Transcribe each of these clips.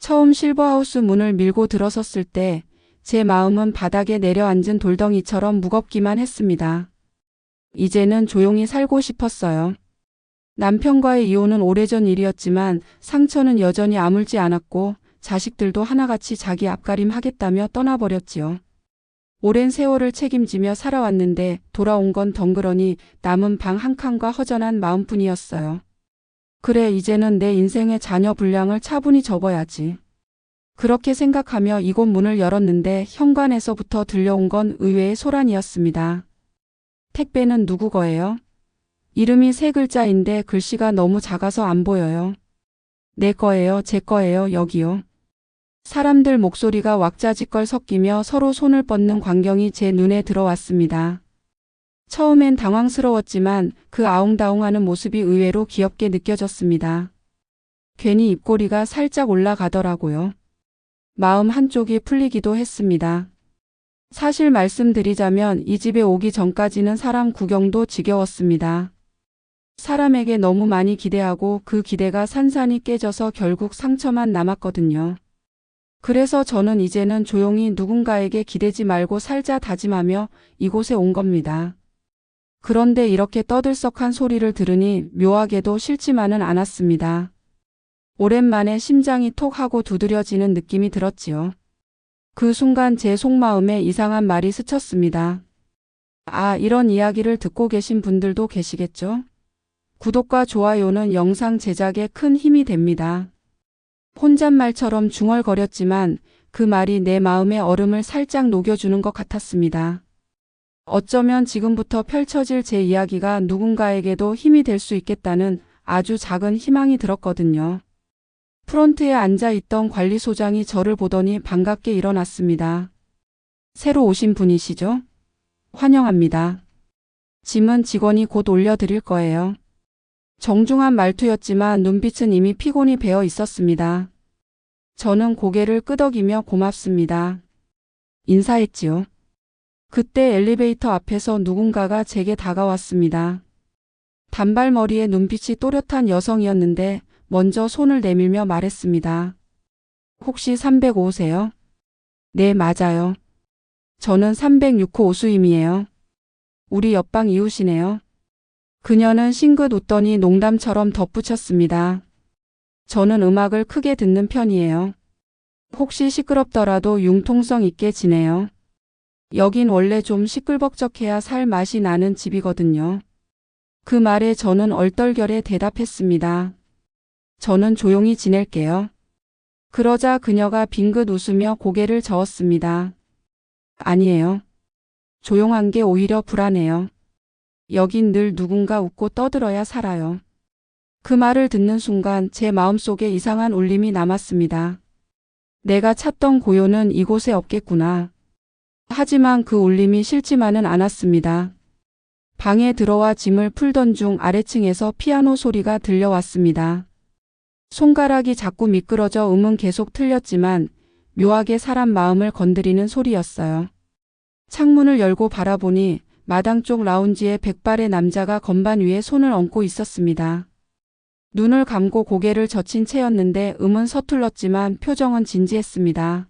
처음 실버하우스 문을 밀고 들어섰을 때 제 마음은 바닥에 내려앉은 돌덩이처럼 무겁기만 했습니다. 이제는 조용히 살고 싶었어요. 남편과의 이혼은 오래전 일이었지만 상처는 여전히 아물지 않았고 자식들도 하나같이 자기 앞가림 하겠다며 떠나버렸지요. 오랜 세월을 책임지며 살아왔는데 돌아온 건 덩그러니 남은 방 한 칸과 허전한 마음뿐이었어요. 그래, 이제는 내 인생의 자녀 분량을 차분히 접어야지. 그렇게 생각하며 이곳 문을 열었는데 현관에서부터 들려온 건 의외의 소란이었습니다. 택배는 누구 거예요? 이름이 세 글자인데 글씨가 너무 작아서 안 보여요. 내 거예요, 제 거예요, 여기요. 사람들 목소리가 왁자지껄 섞이며 서로 손을 뻗는 광경이 제 눈에 들어왔습니다. 처음엔 당황스러웠지만 그 아웅다웅하는 모습이 의외로 귀엽게 느껴졌습니다. 괜히 입꼬리가 살짝 올라가더라고요. 마음 한쪽이 풀리기도 했습니다. 사실 말씀드리자면 이 집에 오기 전까지는 사람 구경도 지겨웠습니다. 사람에게 너무 많이 기대하고 그 기대가 산산이 깨져서 결국 상처만 남았거든요. 그래서 저는 이제는 조용히 누군가에게 기대지 말고 살자 다짐하며 이곳에 온 겁니다. 그런데 이렇게 떠들썩한 소리를 들으니 묘하게도 싫지만은 않았습니다. 오랜만에 심장이 톡 하고 두드려지는 느낌이 들었지요. 그 순간 제 속마음에 이상한 말이 스쳤습니다. 아, 이런 이야기를 듣고 계신 분들도 계시겠죠? 구독과 좋아요는 영상 제작에 큰 힘이 됩니다. 혼잣말처럼 중얼거렸지만 그 말이 내 마음의 얼음을 살짝 녹여주는 것 같았습니다. 어쩌면 지금부터 펼쳐질 제 이야기가 누군가에게도 힘이 될 수 있겠다는 아주 작은 희망이 들었거든요. 프론트에 앉아있던 관리소장이 저를 보더니 반갑게 일어났습니다. 새로 오신 분이시죠? 환영합니다. 짐은 직원이 곧 올려드릴 거예요. 정중한 말투였지만 눈빛은 이미 피곤이 배어 있었습니다. 저는 고개를 끄덕이며 고맙습니다. 인사했지요. 그때 엘리베이터 앞에서 누군가가 제게 다가왔습니다. 단발머리에 눈빛이 또렷한 여성이었는데 먼저 손을 내밀며 말했습니다. 혹시 305세요? 네, 맞아요. 저는 306호 오수임이에요. 우리 옆방 이웃이네요. 그녀는 싱긋 웃더니 농담처럼 덧붙였습니다. 저는 음악을 크게 듣는 편이에요. 혹시 시끄럽더라도 융통성 있게 지내요. 여긴 원래 좀 시끌벅적해야 살 맛이 나는 집이거든요. 그 말에 저는 얼떨결에 대답했습니다. 저는 조용히 지낼게요. 그러자 그녀가 빙긋 웃으며 고개를 저었습니다. 아니에요. 조용한 게 오히려 불안해요. 여긴 늘 누군가 웃고 떠들어야 살아요. 그 말을 듣는 순간 제 마음속에 이상한 울림이 남았습니다. 내가 찾던 고요는 이곳에 없겠구나. 하지만 그 울림이 싫지만은 않았습니다. 방에 들어와 짐을 풀던 중 아래층에서 피아노 소리가 들려왔습니다. 손가락이 자꾸 미끄러져 음은 계속 틀렸지만 묘하게 사람 마음을 건드리는 소리였어요. 창문을 열고 바라보니 마당 쪽 라운지에 백발의 남자가 건반 위에 손을 얹고 있었습니다. 눈을 감고 고개를 젖힌 채였는데 음은 서툴렀지만 표정은 진지했습니다.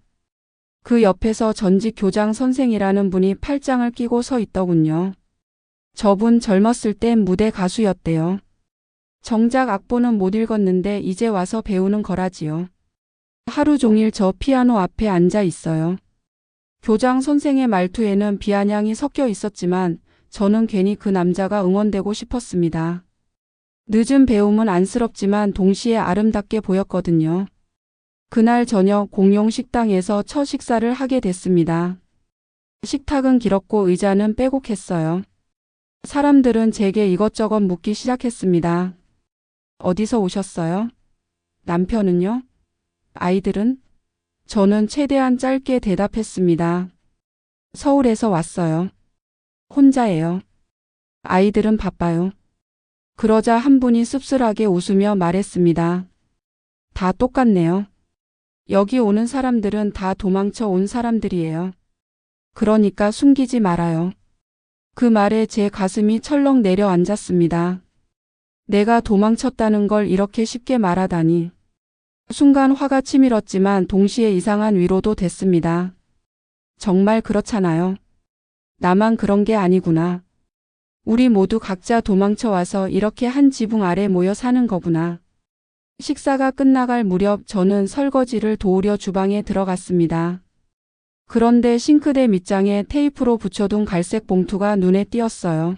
그 옆에서 전직 교장 선생이라는 분이 팔짱을 끼고 서 있더군요. 저분 젊었을 땐 무대 가수였대요. 정작 악보는 못 읽었는데 이제 와서 배우는 거라지요. 하루 종일 저 피아노 앞에 앉아 있어요. 교장 선생의 말투에는 비아냥이 섞여 있었지만 저는 괜히 그 남자가 응원되고 싶었습니다. 늦은 배움은 안쓰럽지만 동시에 아름답게 보였거든요. 그날 저녁 공용 식당에서 첫 식사를 하게 됐습니다. 식탁은 길었고 의자는 빼곡했어요. 사람들은 제게 이것저것 묻기 시작했습니다. 어디서 오셨어요? 남편은요? 아이들은? 저는 최대한 짧게 대답했습니다. 서울에서 왔어요. 혼자예요. 아이들은 바빠요. 그러자 한 분이 씁쓸하게 웃으며 말했습니다. 다 똑같네요. 여기 오는 사람들은 다 도망쳐 온 사람들이에요. 그러니까 숨기지 말아요. 그 말에 제 가슴이 철렁 내려앉았습니다. 내가 도망쳤다는 걸 이렇게 쉽게 말하다니. 순간 화가 치밀었지만 동시에 이상한 위로도 됐습니다. 정말 그렇잖아요. 나만 그런 게 아니구나. 우리 모두 각자 도망쳐와서 이렇게 한 지붕 아래 모여 사는 거구나. 식사가 끝나갈 무렵 저는 설거지를 도우려 주방에 들어갔습니다. 그런데 싱크대 밑장에 테이프로 붙여둔 갈색 봉투가 눈에 띄었어요.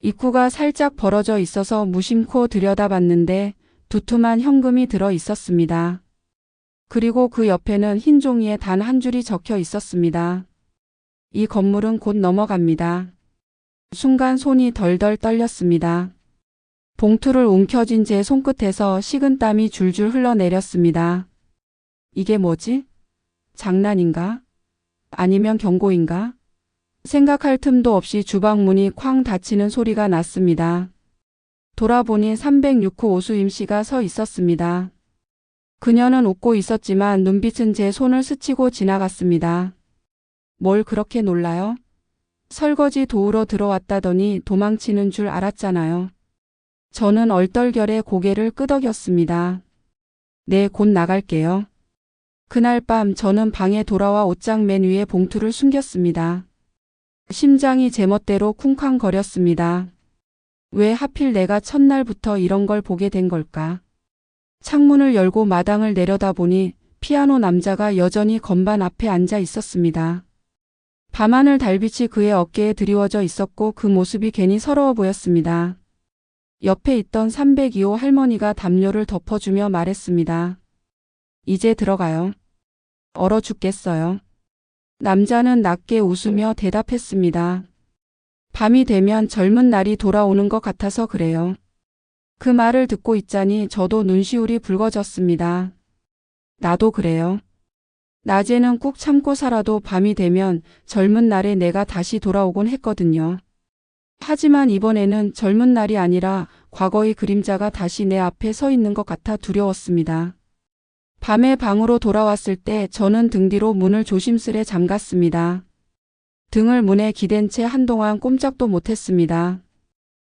입구가 살짝 벌어져 있어서 무심코 들여다봤는데 두툼한 현금이 들어 있었습니다. 그리고 그 옆에는 흰 종이에 단 한 줄이 적혀 있었습니다. 이 건물은 곧 넘어갑니다. 순간 손이 덜덜 떨렸습니다. 봉투를 움켜쥔 제 손끝에서 식은땀이 줄줄 흘러내렸습니다. 이게 뭐지? 장난인가? 아니면 경고인가? 생각할 틈도 없이 주방 문이 쾅 닫히는 소리가 났습니다. 돌아보니 306호 오수임 씨가 서 있었습니다. 그녀는 웃고 있었지만 눈빛은 제 손을 스치고 지나갔습니다. 뭘 그렇게 놀라요? 설거지 도우러 들어왔다더니 도망치는 줄 알았잖아요. 저는 얼떨결에 고개를 끄덕였습니다. 네, 곧 나갈게요. 그날 밤 저는 방에 돌아와 옷장 맨 위에 봉투를 숨겼습니다. 심장이 제멋대로 쿵쾅거렸습니다. 왜 하필 내가 첫날부터 이런 걸 보게 된 걸까? 창문을 열고 마당을 내려다보니 피아노 남자가 여전히 건반 앞에 앉아 있었습니다. 밤하늘 달빛이 그의 어깨에 드리워져 있었고 그 모습이 괜히 서러워 보였습니다. 옆에 있던 302호 할머니가 담요를 덮어주며 말했습니다. 이제 들어가요. 얼어 죽겠어요. 남자는 낮게 웃으며 대답했습니다. 밤이 되면 젊은 날이 돌아오는 것 같아서 그래요. 그 말을 듣고 있자니 저도 눈시울이 붉어졌습니다. 나도 그래요. 낮에는 꾹 참고 살아도 밤이 되면 젊은 날에 내가 다시 돌아오곤 했거든요. 하지만 이번에는 젊은 날이 아니라 과거의 그림자가 다시 내 앞에 서 있는 것 같아 두려웠습니다. 밤에 방으로 돌아왔을 때 저는 등 뒤로 문을 조심스레 잠갔습니다. 등을 문에 기댄 채 한동안 꼼짝도 못했습니다.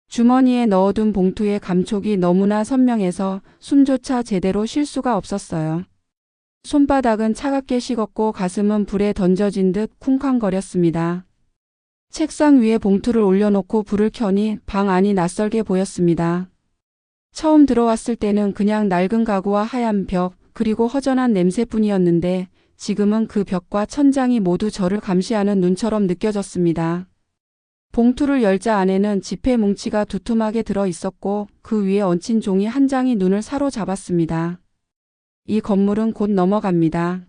주머니에 넣어둔 봉투의 감촉이 너무나 선명해서 숨조차 제대로 쉴 수가 없었어요. 손바닥은 차갑게 식었고 가슴은 불에 던져진 듯 쿵쾅거렸습니다. 책상 위에 봉투를 올려놓고 불을 켜니 방 안이 낯설게 보였습니다. 처음 들어왔을 때는 그냥 낡은 가구와 하얀 벽, 그리고 허전한 냄새뿐이었는데 지금은 그 벽과 천장이 모두 저를 감시하는 눈처럼 느껴졌습니다. 봉투를 열자 안에는 지폐 뭉치가 두툼하게 들어 있었고 그 위에 얹힌 종이 한 장이 눈을 사로잡았습니다. 이 건물은 곧 넘어갑니다.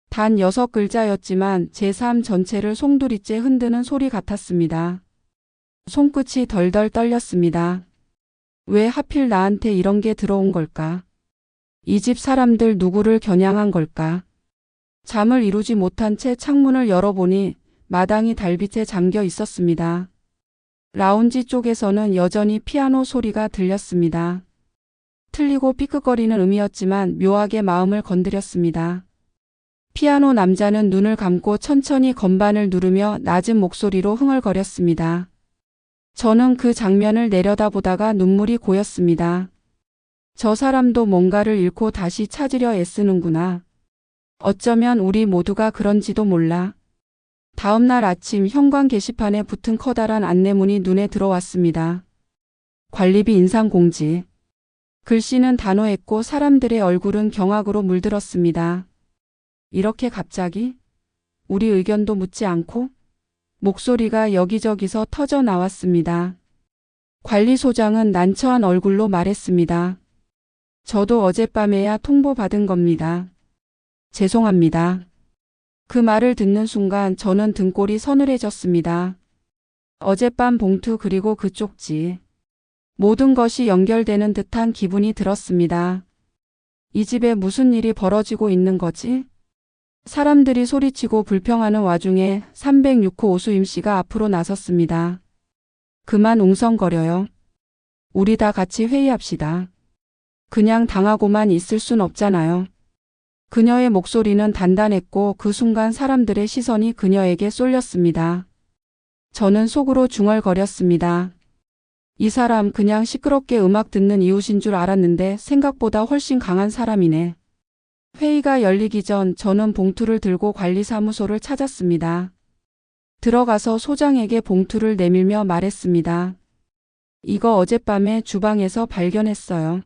단 6글자였지만 제 삶 전체를 송두리째 흔드는 소리 같았습니다. 손끝이 덜덜 떨렸습니다. 왜 하필 나한테 이런 게 들어온 걸까? 이 집 사람들 누구를 겨냥한 걸까? 잠을 이루지 못한 채 창문을 열어보니 마당이 달빛에 잠겨 있었습니다. 라운지 쪽에서는 여전히 피아노 소리가 들렸습니다. 틀리고 삐끗거리는 음이었지만 묘하게 마음을 건드렸습니다. 피아노 남자는 눈을 감고 천천히 건반을 누르며 낮은 목소리로 흥얼거렸습니다. 저는 그 장면을 내려다보다가 눈물이 고였습니다. 저 사람도 뭔가를 잃고 다시 찾으려 애쓰는구나. 어쩌면 우리 모두가 그런지도 몰라. 다음 날 아침 현관 게시판에 붙은 커다란 안내문이 눈에 들어왔습니다. 관리비 인상 공지. 글씨는 단호했고 사람들의 얼굴은 경악으로 물들었습니다. 이렇게 갑자기? 우리 의견도 묻지 않고? 목소리가 여기저기서 터져 나왔습니다. 관리소장은 난처한 얼굴로 말했습니다. 저도 어젯밤에야 통보받은 겁니다. 죄송합니다. 그 말을 듣는 순간 저는 등골이 서늘해졌습니다. 어젯밤 봉투 그리고 그 쪽지. 모든 것이 연결되는 듯한 기분이 들었습니다. 이 집에 무슨 일이 벌어지고 있는 거지? 사람들이 소리치고 불평하는 와중에 306호 오수임 씨가 앞으로 나섰습니다. 그만 웅성거려요. 우리 다 같이 회의합시다. 그냥 당하고만 있을 순 없잖아요. 그녀의 목소리는 단단했고 그 순간 사람들의 시선이 그녀에게 쏠렸습니다. 저는 속으로 중얼거렸습니다. 이 사람 그냥 시끄럽게 음악 듣는 이웃인 줄 알았는데 생각보다 훨씬 강한 사람이네. 회의가 열리기 전 저는 봉투를 들고 관리사무소를 찾았습니다. 들어가서 소장에게 봉투를 내밀며 말했습니다. 이거 어젯밤에 주방에서 발견했어요.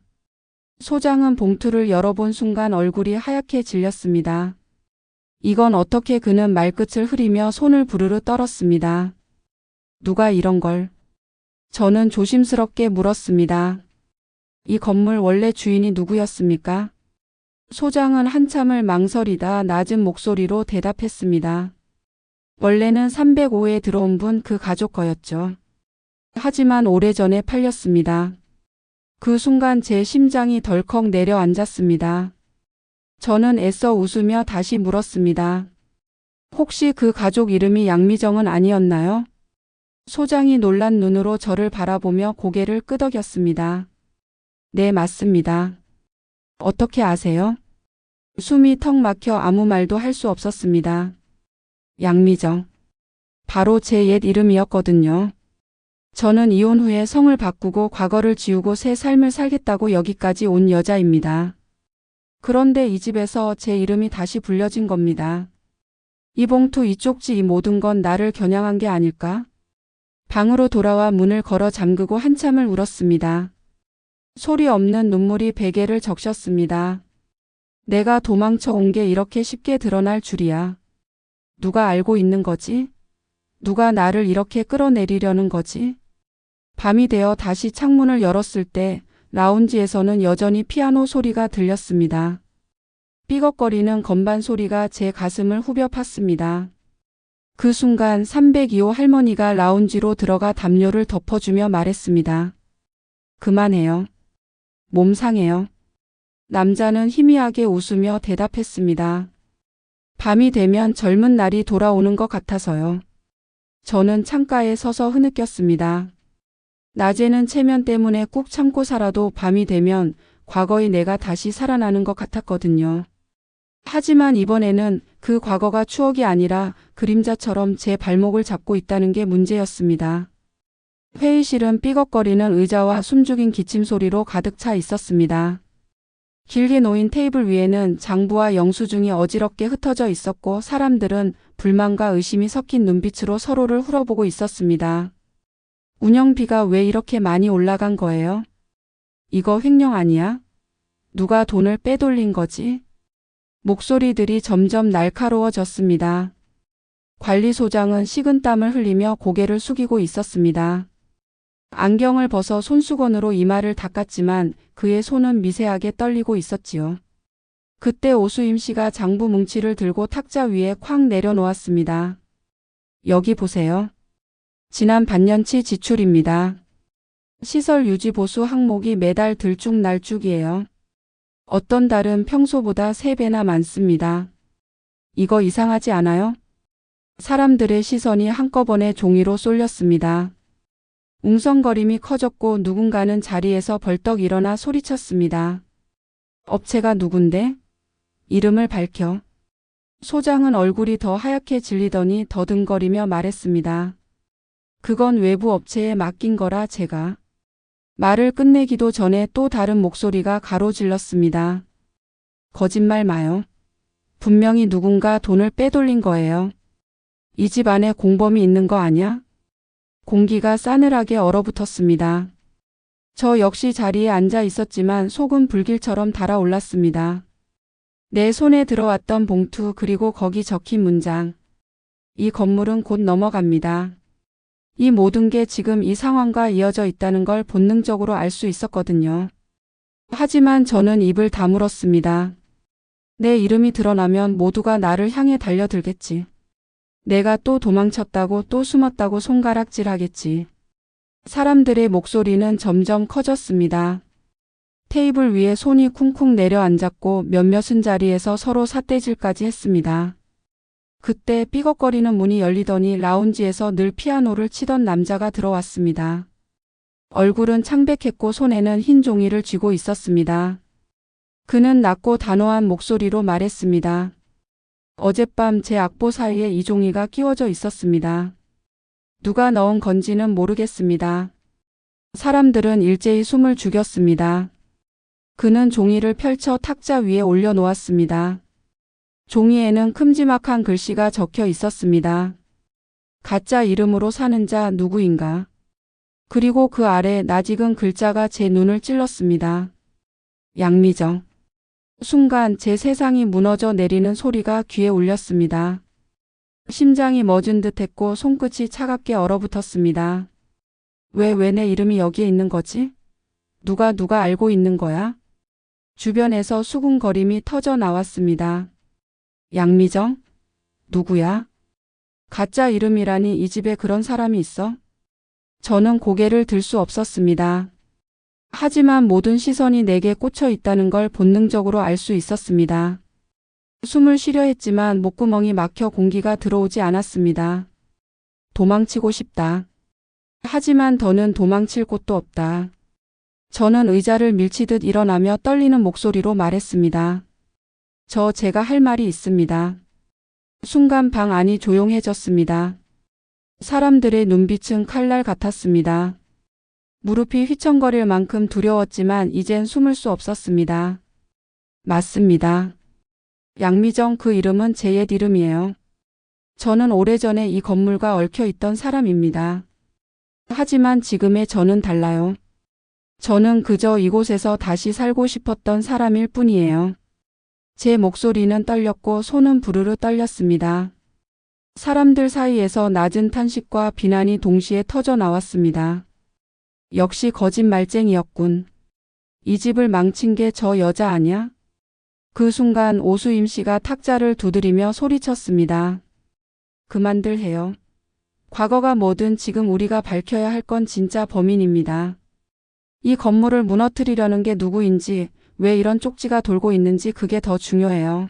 소장은 봉투를 열어본 순간 얼굴이 하얗게 질렸습니다. 이건 어떻게 그는 말끝을 흐리며 손을 부르르 떨었습니다. 누가 이런 걸? 저는 조심스럽게 물었습니다. 이 건물 원래 주인이 누구였습니까? 소장은 한참을 망설이다 낮은 목소리로 대답했습니다. 원래는 305에 들어온 분 그 가족 거였죠. 하지만 오래전에 팔렸습니다. 그 순간 제 심장이 덜컥 내려앉았습니다. 저는 애써 웃으며 다시 물었습니다. 혹시 그 가족 이름이 양미정은 아니었나요? 소장이 놀란 눈으로 저를 바라보며 고개를 끄덕였습니다. 네, 맞습니다. 어떻게 아세요? 숨이 턱 막혀 아무 말도 할 수 없었습니다. 양미정. 바로 제 옛 이름이었거든요. 저는 이혼 후에 성을 바꾸고 과거를 지우고 새 삶을 살겠다고 여기까지 온 여자입니다. 그런데 이 집에서 제 이름이 다시 불려진 겁니다. 이 봉투, 이 쪽지, 이 모든 건 나를 겨냥한 게 아닐까? 방으로 돌아와 문을 걸어 잠그고 한참을 울었습니다. 소리 없는 눈물이 베개를 적셨습니다. 내가 도망쳐 온 게 이렇게 쉽게 드러날 줄이야. 누가 알고 있는 거지? 누가 나를 이렇게 끌어내리려는 거지? 밤이 되어 다시 창문을 열었을 때 라운지에서는 여전히 피아노 소리가 들렸습니다. 삐걱거리는 건반 소리가 제 가슴을 후벼 팠습니다. 그 순간 302호 할머니가 라운지로 들어가 담요를 덮어주며 말했습니다. 그만해요. 몸 상해요. 남자는 희미하게 웃으며 대답했습니다. 밤이 되면 젊은 날이 돌아오는 것 같아서요. 저는 창가에 서서 흐느꼈습니다. 낮에는 체면 때문에 꾹 참고 살아도 밤이 되면 과거의 내가 다시 살아나는 것 같았거든요. 하지만 이번에는 그 과거가 추억이 아니라 그림자처럼 제 발목을 잡고 있다는 게 문제였습니다. 회의실은 삐걱거리는 의자와 숨죽인 기침 소리로 가득 차 있었습니다. 길게 놓인 테이블 위에는 장부와 영수증이 어지럽게 흩어져 있었고 사람들은 불만과 의심이 섞인 눈빛으로 서로를 흘러보고 있었습니다. 운영비가 왜 이렇게 많이 올라간 거예요? 이거 횡령 아니야? 누가 돈을 빼돌린 거지? 목소리들이 점점 날카로워졌습니다. 관리소장은 식은땀을 흘리며 고개를 숙이고 있었습니다. 안경을 벗어 손수건으로 이마를 닦았지만 그의 손은 미세하게 떨리고 있었지요. 그때 오수임 씨가 장부 뭉치를 들고 탁자 위에 쾅 내려놓았습니다. 여기 보세요. 지난 반년치 지출입니다. 시설 유지 보수 항목이 매달 들쭉날쭉이에요. 어떤 달은 평소보다 3배나 많습니다. 이거 이상하지 않아요? 사람들의 시선이 한꺼번에 종이로 쏠렸습니다. 웅성거림이 커졌고 누군가는 자리에서 벌떡 일어나 소리쳤습니다. 업체가 누군데? 이름을 밝혀. 소장은 얼굴이 더 하얗게 질리더니 더듬거리며 말했습니다. 그건 외부 업체에 맡긴 거라 제가. 말을 끝내기도 전에 또 다른 목소리가 가로질렀습니다. 거짓말 마요. 분명히 누군가 돈을 빼돌린 거예요. 이 집 안에 공범이 있는 거 아냐? 공기가 싸늘하게 얼어붙었습니다. 저 역시 자리에 앉아 있었지만 속은 불길처럼 달아올랐습니다. 내 손에 들어왔던 봉투 그리고 거기 적힌 문장. 이 건물은 곧 넘어갑니다. 이 모든 게 지금 이 상황과 이어져 있다는 걸 본능적으로 알 수 있었거든요. 하지만 저는 입을 다물었습니다. 내 이름이 드러나면 모두가 나를 향해 달려들겠지. 내가 또 도망쳤다고 또 숨었다고 손가락질하겠지. 사람들의 목소리는 점점 커졌습니다. 테이블 위에 손이 쿵쿵 내려앉았고 몇몇은 자리에서 서로 삿대질까지 했습니다. 그때 삐걱거리는 문이 열리더니 라운지에서 늘 피아노를 치던 남자가 들어왔습니다. 얼굴은 창백했고 손에는 흰 종이를 쥐고 있었습니다. 그는 낮고 단호한 목소리로 말했습니다. 어젯밤 제 악보 사이에 이 종이가 끼워져 있었습니다. 누가 넣은 건지는 모르겠습니다. 사람들은 일제히 숨을 죽였습니다. 그는 종이를 펼쳐 탁자 위에 올려놓았습니다. 종이에는 큼지막한 글씨가 적혀 있었습니다. 가짜 이름으로 사는 자 누구인가? 그리고 그 아래 낯익은 글자가 제 눈을 찔렀습니다. 양미정. 순간 제 세상이 무너져 내리는 소리가 귀에 울렸습니다. 심장이 멎은 듯 했고 손끝이 차갑게 얼어붙었습니다. 왜 내 이름이 여기에 있는 거지? 누가 알고 있는 거야? 주변에서 수군거림이 터져 나왔습니다. 양미정? 누구야? 가짜 이름이라니 이 집에 그런 사람이 있어? 저는 고개를 들 수 없었습니다. 하지만 모든 시선이 내게 꽂혀 있다는 걸 본능적으로 알 수 있었습니다. 숨을 쉬려 했지만 목구멍이 막혀 공기가 들어오지 않았습니다. 도망치고 싶다. 하지만 더는 도망칠 곳도 없다. 저는 의자를 밀치듯 일어나며 떨리는 목소리로 말했습니다. 제가 할 말이 있습니다. 순간 방 안이 조용해졌습니다. 사람들의 눈빛은 칼날 같았습니다. 무릎이 휘청거릴 만큼 두려웠지만 이젠 숨을 수 없었습니다. 맞습니다. 양미정, 그 이름은 제 옛 이름이에요. 저는 오래전에 이 건물과 얽혀 있던 사람입니다. 하지만 지금의 저는 달라요. 저는 그저 이곳에서 다시 살고 싶었던 사람일 뿐이에요. 제 목소리는 떨렸고 손은 부르르 떨렸습니다. 사람들 사이에서 낮은 탄식과 비난이 동시에 터져 나왔습니다. 역시 거짓말쟁이였군. 이 집을 망친 게 저 여자 아냐? 그 순간 오수임 씨가 탁자를 두드리며 소리쳤습니다. 그만들 해요. 과거가 뭐든 지금 우리가 밝혀야 할 건 진짜 범인입니다. 이 건물을 무너뜨리려는 게 누구인지, 왜 이런 쪽지가 돌고 있는지 그게 더 중요해요.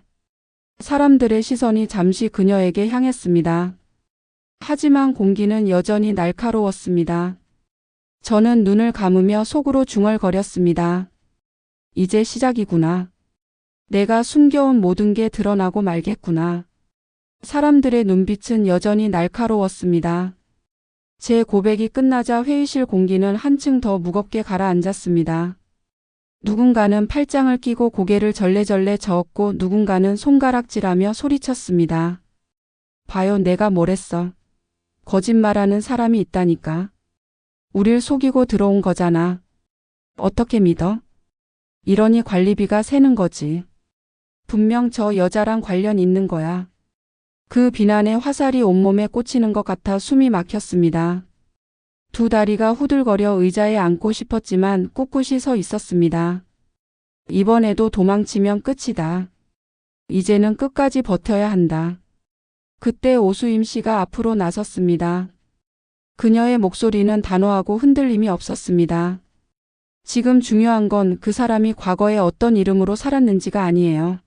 사람들의 시선이 잠시 그녀에게 향했습니다. 하지만 공기는 여전히 날카로웠습니다. 저는 눈을 감으며 속으로 중얼거렸습니다. 이제 시작이구나. 내가 숨겨온 모든 게 드러나고 말겠구나. 사람들의 눈빛은 여전히 날카로웠습니다. 제 고백이 끝나자 회의실 공기는 한층 더 무겁게 가라앉았습니다. 누군가는 팔짱을 끼고 고개를 절레절레 저었고 누군가는 손가락질하며 소리쳤습니다. 봐요, 내가 뭘 했어. 거짓말하는 사람이 있다니까. 우릴 속이고 들어온 거잖아. 어떻게 믿어? 이러니 관리비가 새는 거지. 분명 저 여자랑 관련 있는 거야. 그 비난에 화살이 온몸에 꽂히는 것 같아 숨이 막혔습니다. 두 다리가 후들거려 의자에 앉고 싶었지만 꿋꿋이 서 있었습니다. 이번에도 도망치면 끝이다. 이제는 끝까지 버텨야 한다. 그때 오수임 씨가 앞으로 나섰습니다. 그녀의 목소리는 단호하고 흔들림이 없었습니다. 지금 중요한 건 그 사람이 과거에 어떤 이름으로 살았는지가 아니에요.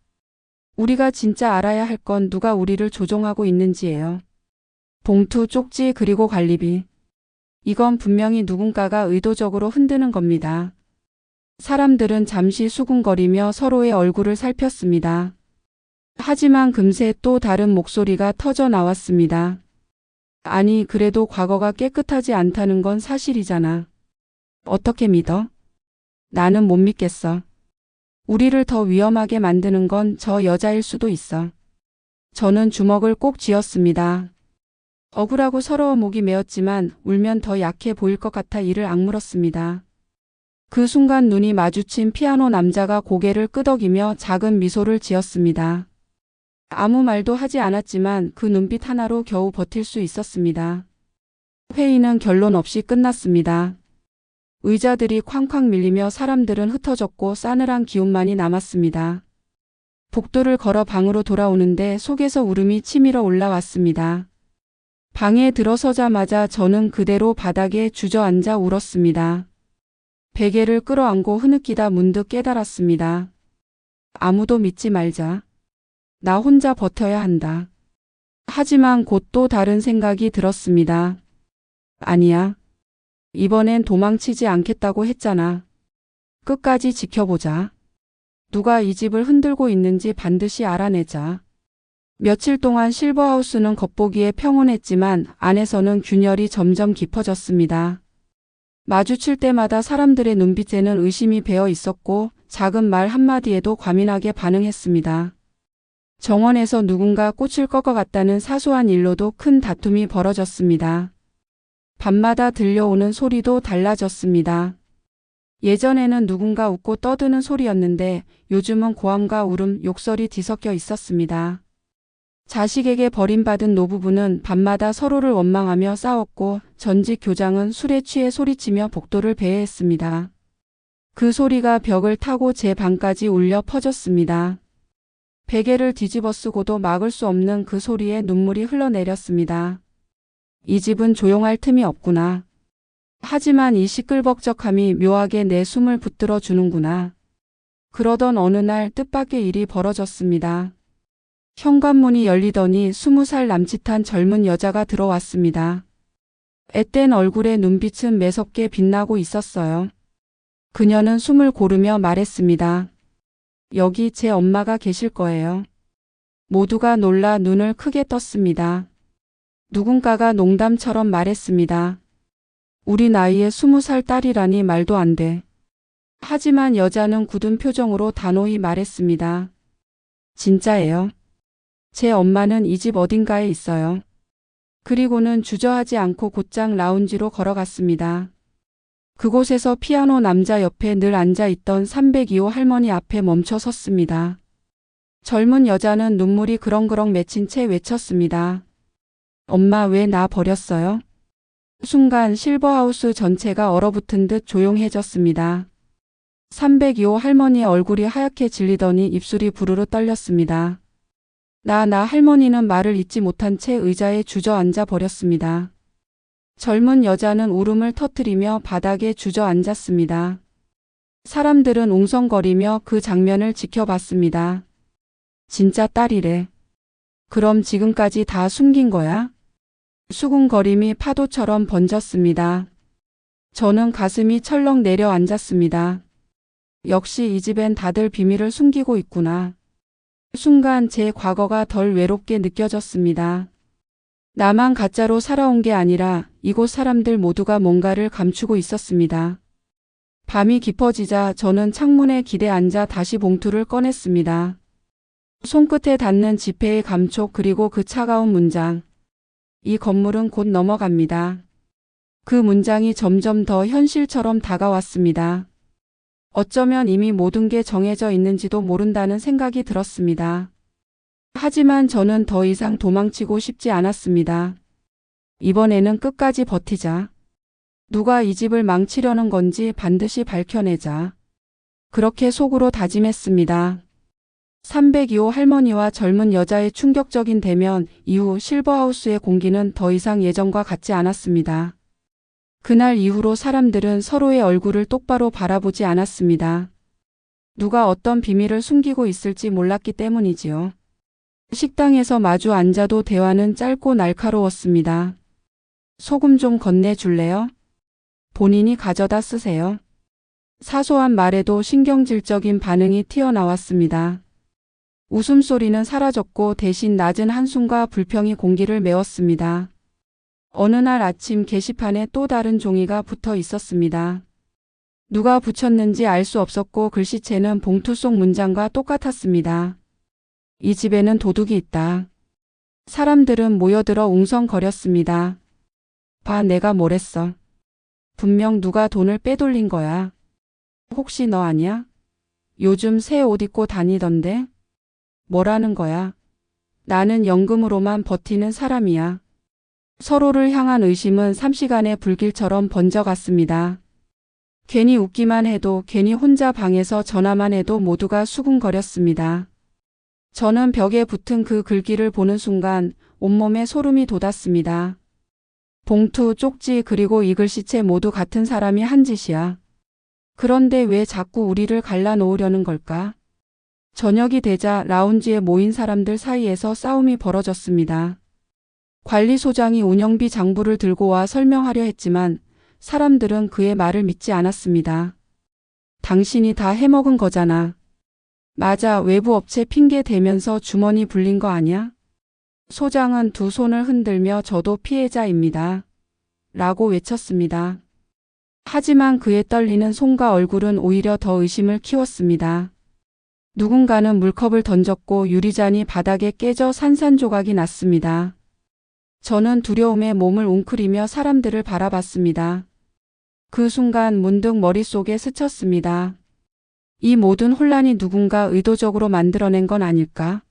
우리가 진짜 알아야 할 건 누가 우리를 조종하고 있는지예요. 봉투, 쪽지, 그리고 관리비. 이건 분명히 누군가가 의도적으로 흔드는 겁니다. 사람들은 잠시 수군거리며 서로의 얼굴을 살폈습니다. 하지만 금세 또 다른 목소리가 터져 나왔습니다. 아니, 그래도 과거가 깨끗하지 않다는 건 사실이잖아. 어떻게 믿어? 나는 못 믿겠어. 우리를 더 위험하게 만드는 건 저 여자일 수도 있어. 저는 주먹을 꼭 쥐었습니다. 억울하고 서러워 목이 메었지만 울면 더 약해 보일 것 같아 이를 악물었습니다. 그 순간 눈이 마주친 피아노 남자가 고개를 끄덕이며 작은 미소를 지었습니다. 아무 말도 하지 않았지만 그 눈빛 하나로 겨우 버틸 수 있었습니다. 회의는 결론 없이 끝났습니다. 의자들이 쾅쾅 밀리며 사람들은 흩어졌고 싸늘한 기운만이 남았습니다. 복도를 걸어 방으로 돌아오는데 속에서 울음이 치밀어 올라왔습니다. 방에 들어서자마자 저는 그대로 바닥에 주저앉아 울었습니다. 베개를 끌어안고 흐느끼다 문득 깨달았습니다. 아무도 믿지 말자. 나 혼자 버텨야 한다. 하지만 곧 또 다른 생각이 들었습니다. 아니야. 이번엔 도망치지 않겠다고 했잖아. 끝까지 지켜보자. 누가 이 집을 흔들고 있는지 반드시 알아내자. 며칠 동안 실버하우스는 겉보기에 평온했지만 안에서는 균열이 점점 깊어졌습니다. 마주칠 때마다 사람들의 눈빛에는 의심이 배어 있었고 작은 말 한마디에도 과민하게 반응했습니다. 정원에서 누군가 꽃을 꺾어갔다는 사소한 일로도 큰 다툼이 벌어졌습니다. 밤마다 들려오는 소리도 달라졌습니다. 예전에는 누군가 웃고 떠드는 소리였는데 요즘은 고함과 울음, 욕설이 뒤섞여 있었습니다. 자식에게 버림받은 노부부는 밤마다 서로를 원망하며 싸웠고 전직 교장은 술에 취해 소리치며 복도를 배회했습니다. 그 소리가 벽을 타고 제 방까지 울려 퍼졌습니다. 베개를 뒤집어 쓰고도 막을 수 없는 그 소리에 눈물이 흘러내렸습니다. 이 집은 조용할 틈이 없구나. 하지만 이 시끌벅적함이 묘하게 내 숨을 붙들어 주는구나. 그러던 어느 날 뜻밖의 일이 벌어졌습니다. 현관문이 열리더니 20살 남짓한 젊은 여자가 들어왔습니다. 앳된 얼굴에 눈빛은 매섭게 빛나고 있었어요. 그녀는 숨을 고르며 말했습니다. 여기 제 엄마가 계실 거예요. 모두가 놀라 눈을 크게 떴습니다. 누군가가 농담처럼 말했습니다. 우리 나이에 20살 딸이라니 말도 안 돼. 하지만 여자는 굳은 표정으로 단호히 말했습니다. 진짜예요. 제 엄마는 이 집 어딘가에 있어요. 그리고는 주저하지 않고 곧장 라운지로 걸어갔습니다. 그곳에서 피아노 남자 옆에 늘 앉아있던 302호 할머니 앞에 멈춰 섰습니다. 젊은 여자는 눈물이 그렁그렁 맺힌 채 외쳤습니다. 엄마 왜 나 버렸어요? 순간 실버하우스 전체가 얼어붙은 듯 조용해졌습니다. 302호 할머니의 얼굴이 하얗게 질리더니 입술이 부르르 떨렸습니다. 나 할머니는 말을 잇지 못한 채 의자에 주저앉아 버렸습니다. 젊은 여자는 울음을 터뜨리며 바닥에 주저앉았습니다. 사람들은 웅성거리며 그 장면을 지켜봤습니다. 진짜 딸이래. 그럼 지금까지 다 숨긴 거야? 수군거림이 파도처럼 번졌습니다. 저는 가슴이 철렁 내려앉았습니다. 역시 이 집엔 다들 비밀을 숨기고 있구나. 순간 제 과거가 덜 외롭게 느껴졌습니다. 나만 가짜로 살아온 게 아니라 이곳 사람들 모두가 뭔가를 감추고 있었습니다. 밤이 깊어지자 저는 창문에 기대 앉아 다시 봉투를 꺼냈습니다. 손끝에 닿는 지폐의 감촉 그리고 그 차가운 문장. 이 건물은 곧 넘어갑니다. 그 문장이 점점 더 현실처럼 다가왔습니다. 어쩌면 이미 모든 게 정해져 있는지도 모른다는 생각이 들었습니다. 하지만 저는 더 이상 도망치고 싶지 않았습니다. 이번에는 끝까지 버티자. 누가 이 집을 망치려는 건지 반드시 밝혀내자. 그렇게 속으로 다짐했습니다. 302호 할머니와 젊은 여자의 충격적인 대면 이후 실버하우스의 공기는 더 이상 예전과 같지 않았습니다. 그날 이후로 사람들은 서로의 얼굴을 똑바로 바라보지 않았습니다. 누가 어떤 비밀을 숨기고 있을지 몰랐기 때문이지요. 식당에서 마주 앉아도 대화는 짧고 날카로웠습니다. 소금 좀 건네줄래요? 본인이 가져다 쓰세요. 사소한 말에도 신경질적인 반응이 튀어나왔습니다. 웃음소리는 사라졌고 대신 낮은 한숨과 불평이 공기를 메웠습니다. 어느 날 아침 게시판에 또 다른 종이가 붙어 있었습니다. 누가 붙였는지 알 수 없었고 글씨체는 봉투 속 문장과 똑같았습니다. 이 집에는 도둑이 있다. 사람들은 모여들어 웅성거렸습니다. 봐, 내가 뭘 했어. 분명 누가 돈을 빼돌린 거야. 혹시 너 아니야? 요즘 새 옷 입고 다니던데? 뭐라는 거야? 나는 연금으로만 버티는 사람이야. 서로를 향한 의심은 3시간의 불길처럼 번져갔습니다. 괜히 웃기만 해도 괜히 혼자 방에서 전화만 해도 모두가 수군거렸습니다. 저는 벽에 붙은 그 글귀를 보는 순간 온몸에 소름이 돋았습니다. 봉투, 쪽지 그리고 이 글씨체 모두 같은 사람이 한 짓이야. 그런데 왜 자꾸 우리를 갈라놓으려는 걸까? 저녁이 되자 라운지에 모인 사람들 사이에서 싸움이 벌어졌습니다. 관리소장이 운영비 장부를 들고 와 설명하려 했지만 사람들은 그의 말을 믿지 않았습니다. 당신이 다 해먹은 거잖아. 맞아, 외부 업체 핑계 대면서 주머니 불린 거 아니야? 소장은 두 손을 흔들며 저도 피해자입니다. 라고 외쳤습니다. 하지만 그의 떨리는 손과 얼굴은 오히려 더 의심을 키웠습니다. 누군가는 물컵을 던졌고 유리잔이 바닥에 깨져 산산조각이 났습니다. 저는 두려움에 몸을 웅크리며 사람들을 바라봤습니다. 그 순간 문득 머릿속에 스쳤습니다. 이 모든 혼란이 누군가 의도적으로 만들어낸 건 아닐까?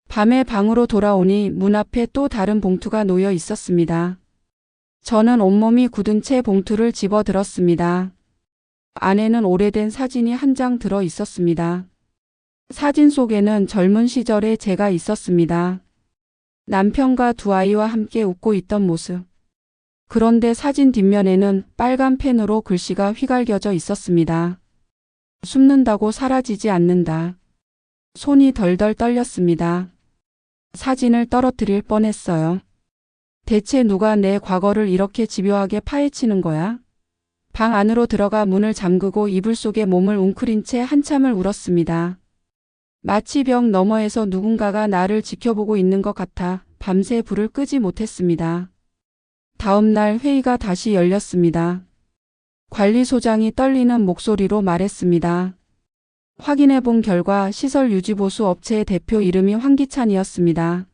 밤에 방으로 돌아오니 문 앞에 또 다른 봉투가 놓여 있었습니다. 저는 온몸이 굳은 채 봉투를 집어들었습니다. 안에는 오래된 사진이 한 장 들어 있었습니다. 사진 속에는 젊은 시절의 제가 있었습니다. 남편과 두 아이와 함께 웃고 있던 모습. 그런데 사진 뒷면에는 빨간 펜으로 글씨가 휘갈겨져 있었습니다. 숨는다고 사라지지 않는다. 손이 덜덜 떨렸습니다. 사진을 떨어뜨릴 뻔했어요. 대체 누가 내 과거를 이렇게 집요하게 파헤치는 거야? 방 안으로 들어가 문을 잠그고 이불 속에 몸을 웅크린 채 한참을 울었습니다. 마치 벽 너머에서 누군가가 나를 지켜보고 있는 것 같아 밤새 불을 끄지 못했습니다. 다음 날 회의가 다시 열렸습니다. 관리소장이 떨리는 목소리로 말했습니다. 확인해 본 결과 시설유지보수 업체의 대표 이름이 황기찬이었습니다.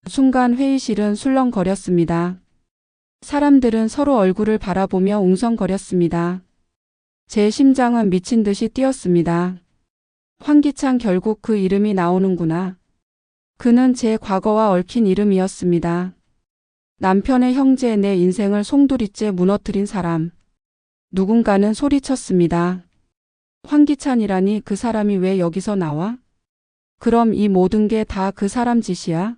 순간 회의실은 술렁거렸습니다. 사람들은 서로 얼굴을 바라보며 웅성거렸습니다. 제 심장은 미친 듯이 뛰었습니다. 황기찬, 결국 그 이름이 나오는구나. 그는 제 과거와 얽힌 이름이었습니다. 남편의 형제, 내 인생을 송두리째 무너뜨린 사람. 누군가는 소리쳤습니다. 황기찬이라니, 그 사람이 왜 여기서 나와? 그럼 이 모든 게 다 그 사람 짓이야?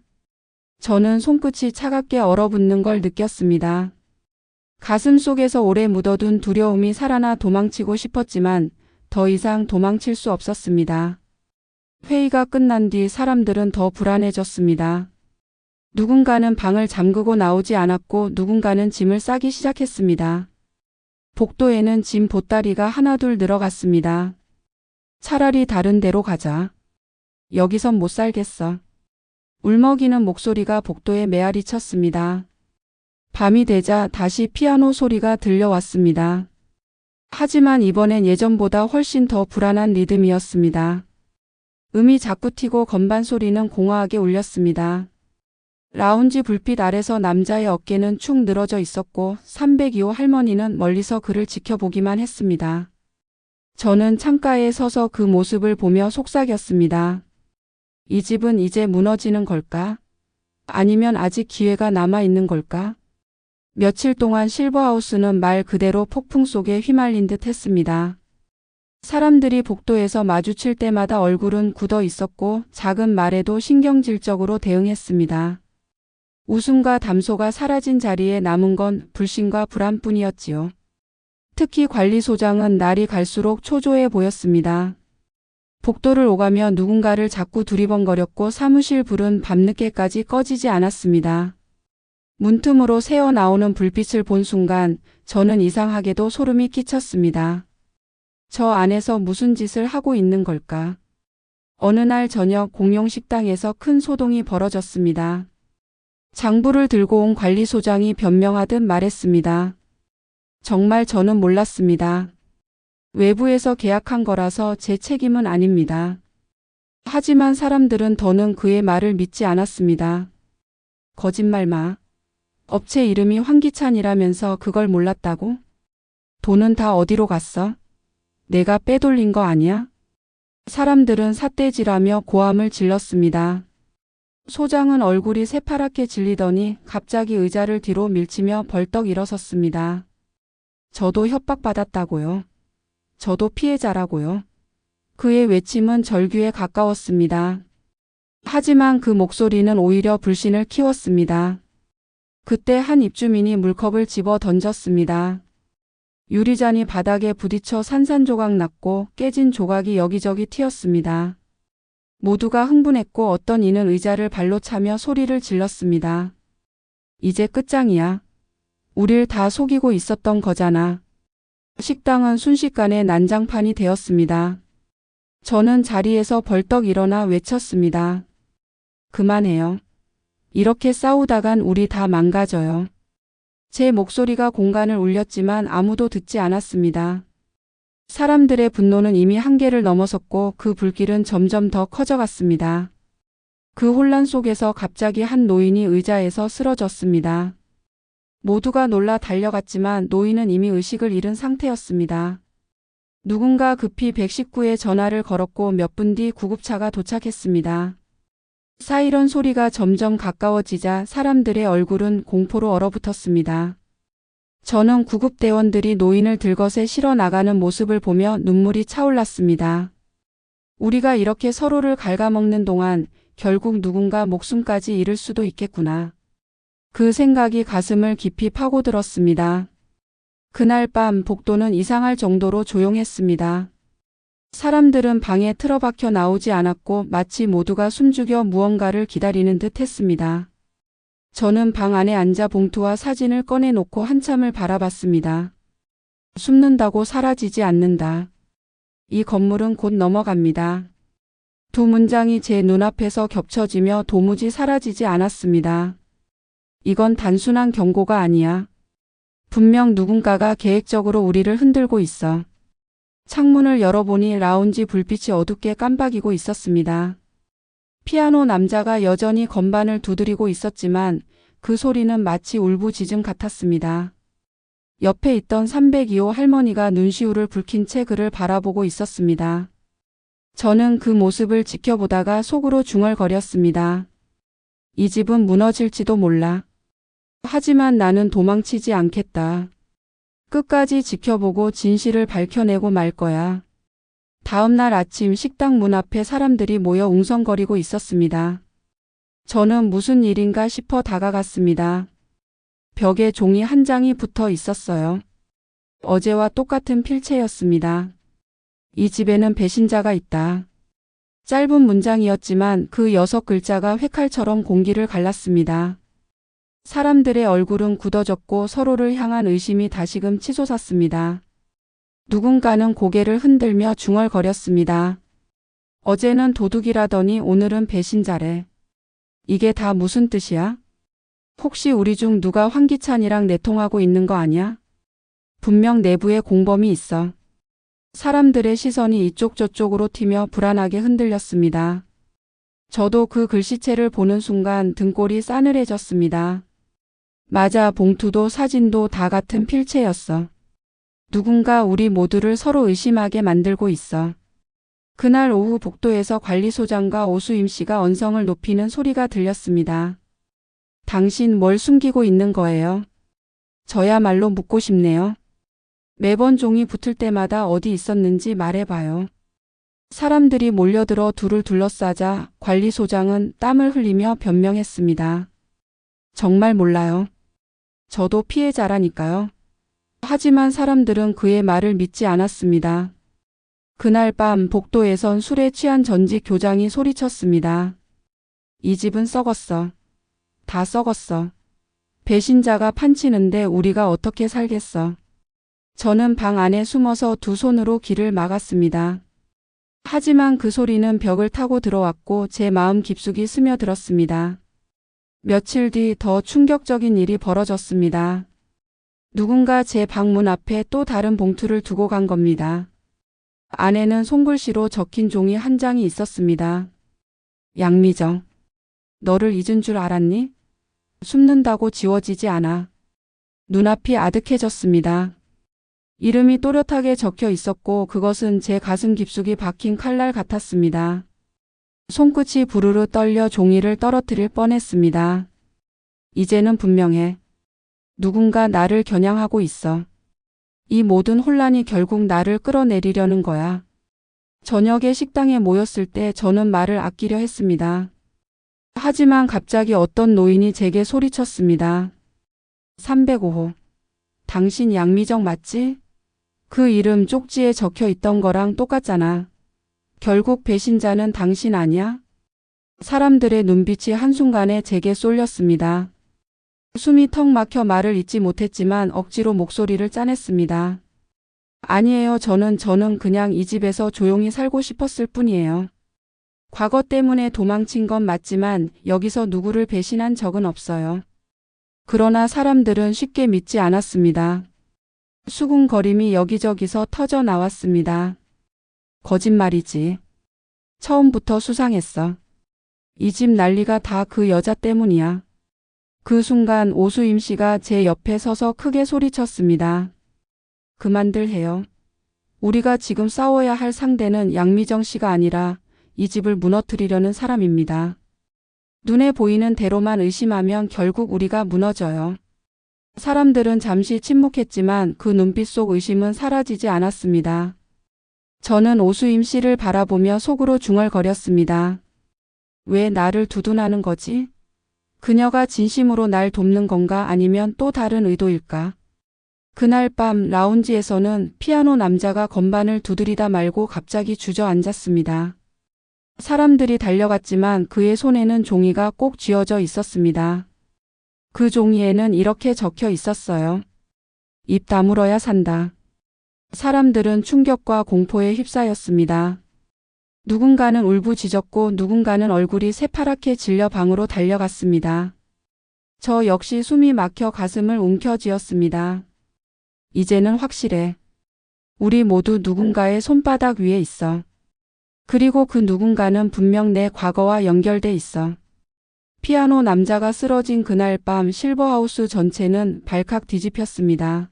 저는 손끝이 차갑게 얼어붙는 걸 느꼈습니다. 가슴 속에서 오래 묻어둔 두려움이 살아나 도망치고 싶었지만 더 이상 도망칠 수 없었습니다. 회의가 끝난 뒤 사람들은 더 불안해졌습니다. 누군가는 방을 잠그고 나오지 않았고 누군가는 짐을 싸기 시작했습니다. 복도에는 짐 보따리가 하나둘 늘어갔습니다. 차라리 다른 데로 가자. 여기선 못 살겠어. 울먹이는 목소리가 복도에 메아리 쳤습니다. 밤이 되자 다시 피아노 소리가 들려왔습니다. 하지만 이번엔 예전보다 훨씬 더 불안한 리듬이었습니다. 음이 자꾸 튀고 건반 소리는 공허하게 울렸습니다. 라운지 불빛 아래서 남자의 어깨는 축 늘어져 있었고 302호 할머니는 멀리서 그를 지켜보기만 했습니다. 저는 창가에 서서 그 모습을 보며 속삭였습니다. 이 집은 이제 무너지는 걸까? 아니면 아직 기회가 남아있는 걸까? 며칠 동안 실버하우스는 말 그대로 폭풍 속에 휘말린 듯 했습니다. 사람들이 복도에서 마주칠 때마다 얼굴은 굳어 있었고 작은 말에도 신경질적으로 대응했습니다. 웃음과 담소가 사라진 자리에 남은 건 불신과 불안뿐이었지요. 특히 관리소장은 날이 갈수록 초조해 보였습니다. 복도를 오가며 누군가를 자꾸 두리번거렸고 사무실 불은 밤늦게까지 꺼지지 않았습니다. 문틈으로 새어나오는 불빛을 본 순간 저는 이상하게도 소름이 끼쳤습니다. 저 안에서 무슨 짓을 하고 있는 걸까? 어느 날 저녁 공용 식당에서 큰 소동이 벌어졌습니다. 장부를 들고 온 관리소장이 변명하듯 말했습니다. 정말 저는 몰랐습니다. 외부에서 계약한 거라서 제 책임은 아닙니다. 하지만 사람들은 더는 그의 말을 믿지 않았습니다. 거짓말 마. 업체 이름이 황기찬이라면서 그걸 몰랐다고? 돈은 다 어디로 갔어? 내가 빼돌린 거 아니야? 사람들은 삿대질하며 고함을 질렀습니다. 소장은 얼굴이 새파랗게 질리더니 갑자기 의자를 뒤로 밀치며 벌떡 일어섰습니다. 저도 협박받았다고요. 저도 피해자라고요. 그의 외침은 절규에 가까웠습니다. 하지만 그 목소리는 오히려 불신을 키웠습니다. 그때 한 입주민이 물컵을 집어 던졌습니다. 유리잔이 바닥에 부딪혀 산산조각 났고 깨진 조각이 여기저기 튀었습니다. 모두가 흥분했고 어떤 이는 의자를 발로 차며 소리를 질렀습니다. 이제 끝장이야. 우릴 다 속이고 있었던 거잖아. 식당은 순식간에 난장판이 되었습니다. 저는 자리에서 벌떡 일어나 외쳤습니다. 그만해요. 이렇게 싸우다간 우리 다 망가져요. 제 목소리가 공간을 울렸지만 아무도 듣지 않았습니다. 사람들의 분노는 이미 한계를 넘어섰고 그 불길은 점점 더 커져갔습니다. 그 혼란 속에서 갑자기 한 노인이 의자에서 쓰러졌습니다. 모두가 놀라 달려갔지만 노인은 이미 의식을 잃은 상태였습니다. 누군가 급히 119에 전화를 걸었고 몇 분 뒤 구급차가 도착했습니다. 사이런 소리가 점점 가까워지자 사람들의 얼굴은 공포로 얼어붙었습니다. 저는 구급대원들이 노인을 들것에 실어 나가는 모습을 보며 눈물이 차올랐습니다. 우리가 이렇게 서로를 갉아먹는 동안 결국 누군가 목숨까지 잃을 수도 있겠구나. 그 생각이 가슴을 깊이 파고들었습니다. 그날 밤 복도는 이상할 정도로 조용했습니다. 사람들은 방에 틀어박혀 나오지 않았고 마치 모두가 숨죽여 무언가를 기다리는 듯 했습니다. 저는 방 안에 앉아 봉투와 사진을 꺼내놓고 한참을 바라봤습니다. 숨는다고 사라지지 않는다. 이 건물은 곧 넘어갑니다. 두 문장이 제 눈앞에서 겹쳐지며 도무지 사라지지 않았습니다. 이건 단순한 경고가 아니야. 분명 누군가가 계획적으로 우리를 흔들고 있어. 창문을 열어보니 라운지 불빛이 어둡게 깜박이고 있었습니다. 피아노 남자가 여전히 건반을 두드리고 있었지만 그 소리는 마치 울부짖음 같았습니다. 옆에 있던 302호 할머니가 눈시울을 붉힌 채 그를 바라보고 있었습니다. 저는 그 모습을 지켜보다가 속으로 중얼거렸습니다. 이 집은 무너질지도 몰라. 하지만 나는 도망치지 않겠다. 끝까지 지켜보고 진실을 밝혀내고 말 거야. 다음 날 아침 식당 문 앞에 사람들이 모여 웅성거리고 있었습니다. 저는 무슨 일인가 싶어 다가갔습니다. 벽에 종이 한 장이 붙어 있었어요. 어제와 똑같은 필체였습니다. 이 집에는 배신자가 있다. 짧은 문장이었지만 그 6글자가 회칼처럼 공기를 갈랐습니다. 사람들의 얼굴은 굳어졌고 서로를 향한 의심이 다시금 치솟았습니다. 누군가는 고개를 흔들며 중얼거렸습니다. 어제는 도둑이라더니 오늘은 배신자래. 이게 다 무슨 뜻이야? 혹시 우리 중 누가 황기찬이랑 내통하고 있는 거 아니야? 분명 내부에 공범이 있어. 사람들의 시선이 이쪽 저쪽으로 튀며 불안하게 흔들렸습니다. 저도 그 글씨체를 보는 순간 등골이 싸늘해졌습니다. 맞아, 봉투도 사진도 다 같은 필체였어. 누군가 우리 모두를 서로 의심하게 만들고 있어. 그날 오후 복도에서 관리소장과 오수임 씨가 언성을 높이는 소리가 들렸습니다. 당신 뭘 숨기고 있는 거예요? 저야말로 묻고 싶네요. 매번 종이 붙을 때마다 어디 있었는지 말해봐요. 사람들이 몰려들어 둘을 둘러싸자 관리소장은 땀을 흘리며 변명했습니다. 정말 몰라요. 저도 피해자라니까요. 하지만 사람들은 그의 말을 믿지 않았습니다. 그날 밤 복도에선 술에 취한 전직 교장이 소리쳤습니다. 이 집은 썩었어. 다 썩었어. 배신자가 판치는데 우리가 어떻게 살겠어. 저는 방 안에 숨어서 두 손으로 귀를 막았습니다. 하지만 그 소리는 벽을 타고 들어왔고 제 마음 깊숙이 스며들었습니다. 며칠 뒤 더 충격적인 일이 벌어졌습니다. 누군가 제 방문 앞에 또 다른 봉투를 두고 간 겁니다. 안에는 손글씨로 적힌 종이 한 장이 있었습니다. 양미정, 너를 잊은 줄 알았니? 숨는다고 지워지지 않아. 눈앞이 아득해졌습니다. 이름이 또렷하게 적혀 있었고 그것은 제 가슴 깊숙이 박힌 칼날 같았습니다. 손끝이 부르르 떨려 종이를 떨어뜨릴 뻔했습니다. 이제는 분명해. 누군가 나를 겨냥하고 있어. 이 모든 혼란이 결국 나를 끌어내리려는 거야. 저녁에 식당에 모였을 때 저는 말을 아끼려 했습니다. 하지만 갑자기 어떤 노인이 제게 소리쳤습니다. 305호. 당신 양미정 맞지? 그 이름 쪽지에 적혀 있던 거랑 똑같잖아. 결국 배신자는 당신 아니야? 사람들의 눈빛이 한순간에 제게 쏠렸습니다. 숨이 턱 막혀 말을 잇지 못했지만 억지로 목소리를 짜냈습니다. 아니에요. 저는 그냥 이 집에서 조용히 살고 싶었을 뿐이에요. 과거 때문에 도망친 건 맞지만 여기서 누구를 배신한 적은 없어요. 그러나 사람들은 쉽게 믿지 않았습니다. 수군거림이 여기저기서 터져 나왔습니다. 거짓말이지. 처음부터 수상했어. 이 집 난리가 다 그 여자 때문이야. 그 순간 오수임 씨가 제 옆에 서서 크게 소리쳤습니다. 그만들 해요. 우리가 지금 싸워야 할 상대는 양미정 씨가 아니라 이 집을 무너뜨리려는 사람입니다. 눈에 보이는 대로만 의심하면 결국 우리가 무너져요. 사람들은 잠시 침묵했지만 그 눈빛 속 의심은 사라지지 않았습니다. 저는 오수임 씨를 바라보며 속으로 중얼거렸습니다. 왜 나를 두둔하는 거지? 그녀가 진심으로 날 돕는 건가 아니면 또 다른 의도일까? 그날 밤 라운지에서는 피아노 남자가 건반을 두드리다 말고 갑자기 주저앉았습니다. 사람들이 달려갔지만 그의 손에는 종이가 꼭 쥐어져 있었습니다. 그 종이에는 이렇게 적혀 있었어요. 입 다물어야 산다. 사람들은 충격과 공포에 휩싸였습니다. 누군가는 울부짖었고 누군가는 얼굴이 새파랗게 질려 방으로 달려갔습니다. 저 역시 숨이 막혀 가슴을 움켜쥐었습니다. 이제는 확실해. 우리 모두 누군가의 손바닥 위에 있어. 그리고 그 누군가는 분명 내 과거와 연결돼 있어. 피아노 남자가 쓰러진 그날 밤 실버하우스 전체는 발칵 뒤집혔습니다.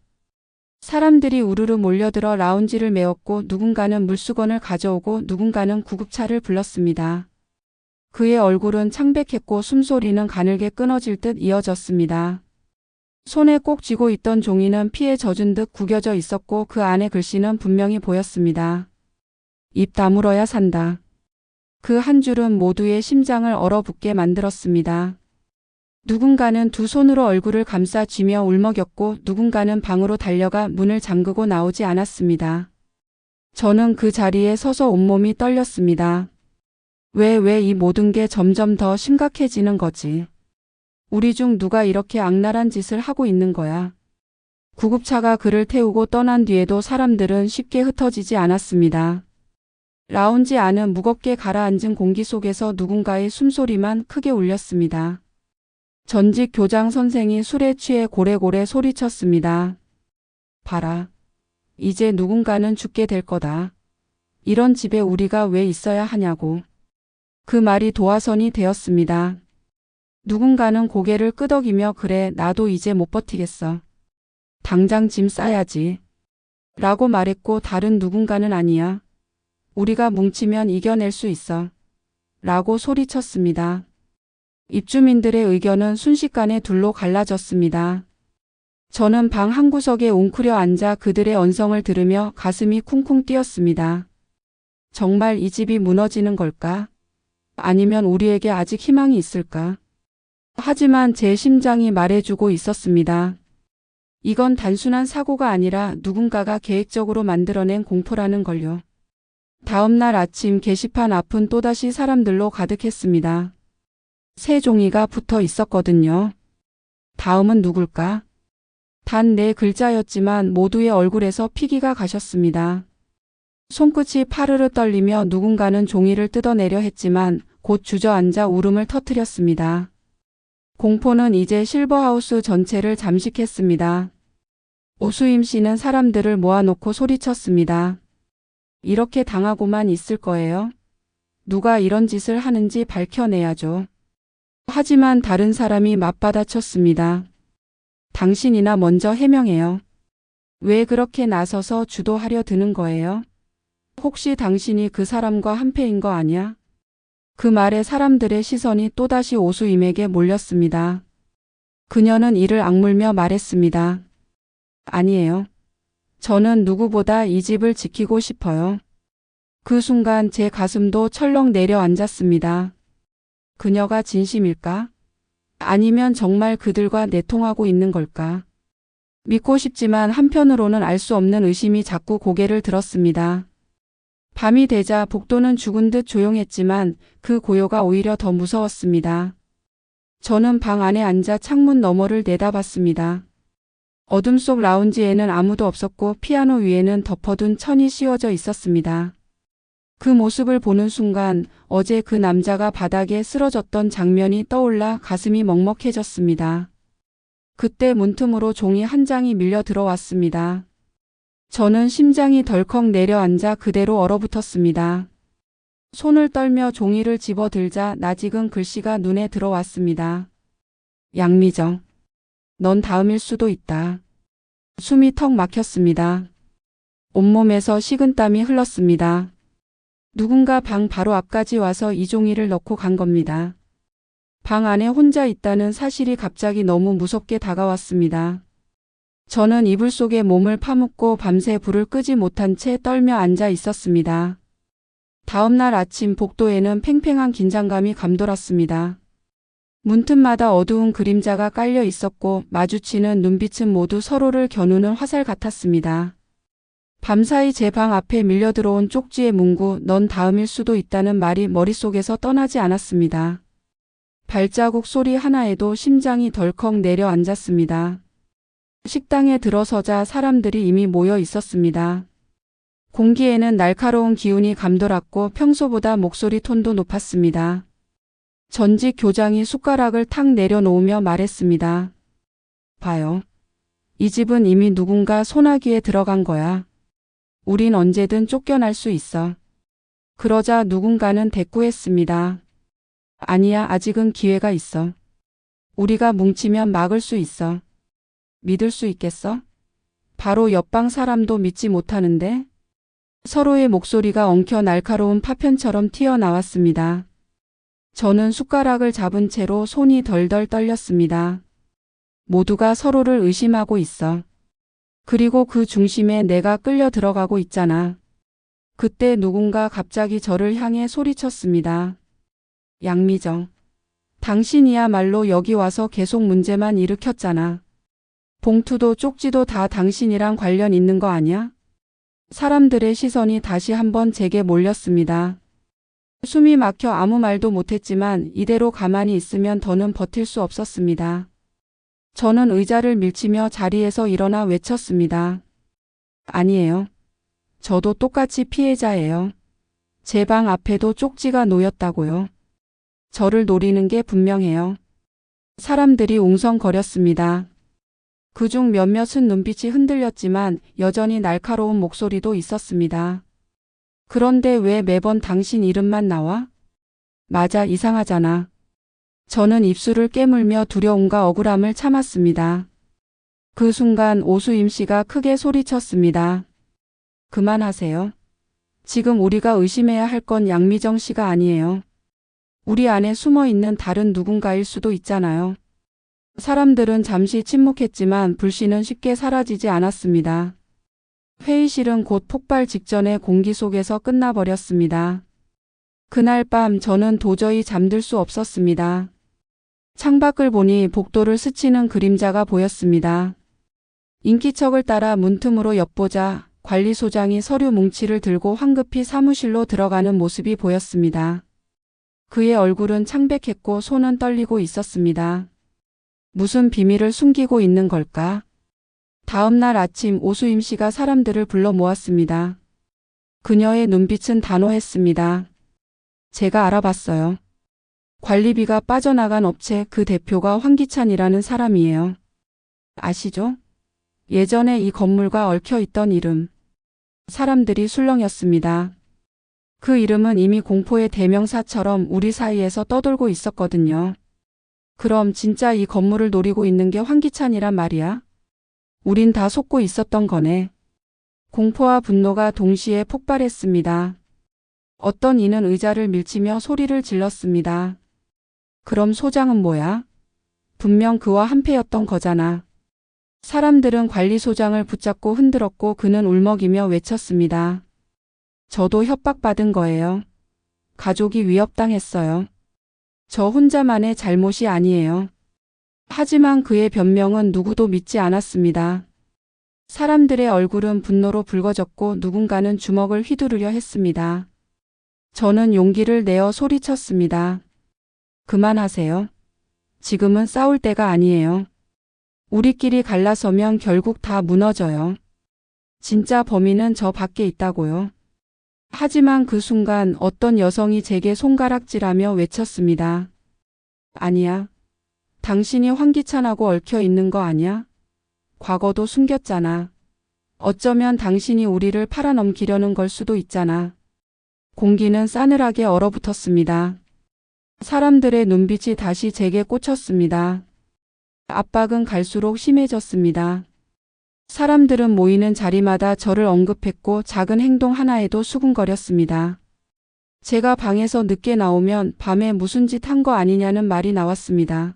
사람들이 우르르 몰려들어 라운지를 메웠고 누군가는 물수건을 가져오고 누군가는 구급차를 불렀습니다. 그의 얼굴은 창백했고 숨소리는 가늘게 끊어질 듯 이어졌습니다. 손에 꼭 쥐고 있던 종이는 피에 젖은 듯 구겨져 있었고 그 안에 글씨는 분명히 보였습니다. 입 다물어야 산다. 그 한 줄은 모두의 심장을 얼어붙게 만들었습니다. 누군가는 두 손으로 얼굴을 감싸 쥐며 울먹였고 누군가는 방으로 달려가 문을 잠그고 나오지 않았습니다. 저는 그 자리에 서서 온몸이 떨렸습니다. 왜 이 모든 게 점점 더 심각해지는 거지? 우리 중 누가 이렇게 악랄한 짓을 하고 있는 거야? 구급차가 그를 태우고 떠난 뒤에도 사람들은 쉽게 흩어지지 않았습니다. 라운지 안은 무겁게 가라앉은 공기 속에서 누군가의 숨소리만 크게 울렸습니다. 전직 교장 선생이 술에 취해 고래고래 소리쳤습니다. 봐라. 이제 누군가는 죽게 될 거다. 이런 집에 우리가 왜 있어야 하냐고. 그 말이 도화선이 되었습니다. 누군가는 고개를 끄덕이며 그래 나도 이제 못 버티겠어. 당장 짐 싸야지. 라고 말했고 다른 누군가는 아니야. 우리가 뭉치면 이겨낼 수 있어. 라고 소리쳤습니다. 입주민들의 의견은 순식간에 둘로 갈라졌습니다. 저는 방 한구석에 웅크려 앉아 그들의 언성을 들으며 가슴이 쿵쿵 뛰었습니다. 정말 이 집이 무너지는 걸까? 아니면 우리에게 아직 희망이 있을까? 하지만 제 심장이 말해주고 있었습니다. 이건 단순한 사고가 아니라 누군가가 계획적으로 만들어낸 공포라는 걸요. 다음 날 아침 게시판 앞은 또다시 사람들로 가득했습니다. 새 종이가 붙어 있었거든요. 다음은 누굴까? 단 4글자였지만 모두의 얼굴에서 피기가 가셨습니다. 손끝이 파르르 떨리며 누군가는 종이를 뜯어내려 했지만 곧 주저앉아 울음을 터뜨렸습니다. 공포는 이제 실버하우스 전체를 잠식했습니다. 오수임 씨는 사람들을 모아놓고 소리쳤습니다. 이렇게 당하고만 있을 거예요? 누가 이런 짓을 하는지 밝혀내야죠. 하지만 다른 사람이 맞받아쳤습니다. 당신이나 먼저 해명해요. 왜 그렇게 나서서 주도하려 드는 거예요? 혹시 당신이 그 사람과 한패인 거 아니야? 그 말에 사람들의 시선이 또다시 오수임에게 몰렸습니다. 그녀는 이를 악물며 말했습니다. 아니에요. 저는 누구보다 이 집을 지키고 싶어요. 그 순간 제 가슴도 철렁 내려앉았습니다. 그녀가 진심일까? 아니면 정말 그들과 내통하고 있는 걸까? 믿고 싶지만 한편으로는 알 수 없는 의심이 자꾸 고개를 들었습니다. 밤이 되자 복도는 죽은 듯 조용했지만 그 고요가 오히려 더 무서웠습니다. 저는 방 안에 앉아 창문 너머를 내다봤습니다. 어둠 속 라운지에는 아무도 없었고 피아노 위에는 덮어둔 천이 씌워져 있었습니다. 그 모습을 보는 순간 어제 그 남자가 바닥에 쓰러졌던 장면이 떠올라 가슴이 먹먹해졌습니다. 그때 문틈으로 종이 한 장이 밀려 들어왔습니다. 저는 심장이 덜컥 내려앉아 그대로 얼어붙었습니다. 손을 떨며 종이를 집어들자 낯익은 글씨가 눈에 들어왔습니다. 양미정, 넌 다음일 수도 있다. 숨이 턱 막혔습니다. 온몸에서 식은땀이 흘렀습니다. 누군가 방 바로 앞까지 와서 이 종이를 넣고 간 겁니다. 방 안에 혼자 있다는 사실이 갑자기 너무 무섭게 다가왔습니다. 저는 이불 속에 몸을 파묻고 밤새 불을 끄지 못한 채 떨며 앉아 있었습니다. 다음 날 아침 복도에는 팽팽한 긴장감이 감돌았습니다. 문틈마다 어두운 그림자가 깔려 있었고 마주치는 눈빛은 모두 서로를 겨누는 화살 같았습니다. 밤사이 제 방 앞에 밀려들어온 쪽지의 문구 넌 다음일 수도 있다는 말이 머릿속에서 떠나지 않았습니다. 발자국 소리 하나에도 심장이 덜컥 내려앉았습니다. 식당에 들어서자 사람들이 이미 모여 있었습니다. 공기에는 날카로운 기운이 감돌았고 평소보다 목소리 톤도 높았습니다. 전직 교장이 숟가락을 탁 내려놓으며 말했습니다. 봐요. 이 집은 이미 누군가 소나기에 들어간 거야. 우린 언제든 쫓겨날 수 있어. 그러자 누군가는 대꾸했습니다. 아니야, 아직은 기회가 있어. 우리가 뭉치면 막을 수 있어. 믿을 수 있겠어? 바로 옆방 사람도 믿지 못하는데? 서로의 목소리가 엉켜 날카로운 파편처럼 튀어나왔습니다. 저는 숟가락을 잡은 채로 손이 덜덜 떨렸습니다. 모두가 서로를 의심하고 있어. 그리고 그 중심에 내가 끌려 들어가고 있잖아. 그때 누군가 갑자기 저를 향해 소리쳤습니다. 양미정, 당신이야말로 여기 와서 계속 문제만 일으켰잖아. 봉투도 쪽지도 다 당신이랑 관련 있는 거 아니야? 사람들의 시선이 다시 한번 제게 몰렸습니다. 숨이 막혀 아무 말도 못했지만 이대로 가만히 있으면 더는 버틸 수 없었습니다. 저는 의자를 밀치며 자리에서 일어나 외쳤습니다. 아니에요. 저도 똑같이 피해자예요. 제 방 앞에도 쪽지가 놓였다고요. 저를 노리는 게 분명해요. 사람들이 웅성거렸습니다. 그중 몇몇은 눈빛이 흔들렸지만 여전히 날카로운 목소리도 있었습니다. 그런데 왜 매번 당신 이름만 나와? 맞아, 이상하잖아. 저는 입술을 깨물며 두려움과 억울함을 참았습니다. 그 순간 오수임 씨가 크게 소리쳤습니다. 그만하세요. 지금 우리가 의심해야 할 건 양미정 씨가 아니에요. 우리 안에 숨어 있는 다른 누군가일 수도 있잖아요. 사람들은 잠시 침묵했지만 불씨는 쉽게 사라지지 않았습니다. 회의실은 곧 폭발 직전의 공기 속에서 끝나버렸습니다. 그날 밤 저는 도저히 잠들 수 없었습니다. 창밖을 보니 복도를 스치는 그림자가 보였습니다. 인기척을 따라 문틈으로 엿보자 관리소장이 서류 뭉치를 들고 황급히 사무실로 들어가는 모습이 보였습니다. 그의 얼굴은 창백했고 손은 떨리고 있었습니다. 무슨 비밀을 숨기고 있는 걸까? 다음 날 아침 오수임 씨가 사람들을 불러 모았습니다. 그녀의 눈빛은 단호했습니다. 제가 알아봤어요. 관리비가 빠져나간 업체 그 대표가 황기찬이라는 사람이에요. 아시죠? 예전에 이 건물과 얽혀 있던 이름. 사람들이 술렁였습니다. 그 이름은 이미 공포의 대명사처럼 우리 사이에서 떠돌고 있었거든요. 그럼 진짜 이 건물을 노리고 있는 게 황기찬이란 말이야? 우린 다 속고 있었던 거네. 공포와 분노가 동시에 폭발했습니다. 어떤 이는 의자를 밀치며 소리를 질렀습니다. 그럼 소장은 뭐야? 분명 그와 한패였던 거잖아. 사람들은 관리소장을 붙잡고 흔들었고 그는 울먹이며 외쳤습니다. 저도 협박받은 거예요. 가족이 위협당했어요. 저 혼자만의 잘못이 아니에요. 하지만 그의 변명은 누구도 믿지 않았습니다. 사람들의 얼굴은 분노로 붉어졌고 누군가는 주먹을 휘두르려 했습니다. 저는 용기를 내어 소리쳤습니다. 그만하세요. 지금은 싸울 때가 아니에요. 우리끼리 갈라서면 결국 다 무너져요. 진짜 범인은 저 밖에 있다고요. 하지만 그 순간 어떤 여성이 제게 손가락질하며 외쳤습니다. 아니야. 당신이 환기찬하고 얽혀 있는 거 아니야? 과거도 숨겼잖아. 어쩌면 당신이 우리를 팔아넘기려는 걸 수도 있잖아. 공기는 싸늘하게 얼어붙었습니다. 사람들의 눈빛이 다시 제게 꽂혔습니다. 압박은 갈수록 심해졌습니다. 사람들은 모이는 자리마다 저를 언급했고 작은 행동 하나에도 수군거렸습니다. 제가 방에서 늦게 나오면 밤에 무슨 짓 한 거 아니냐는 말이 나왔습니다.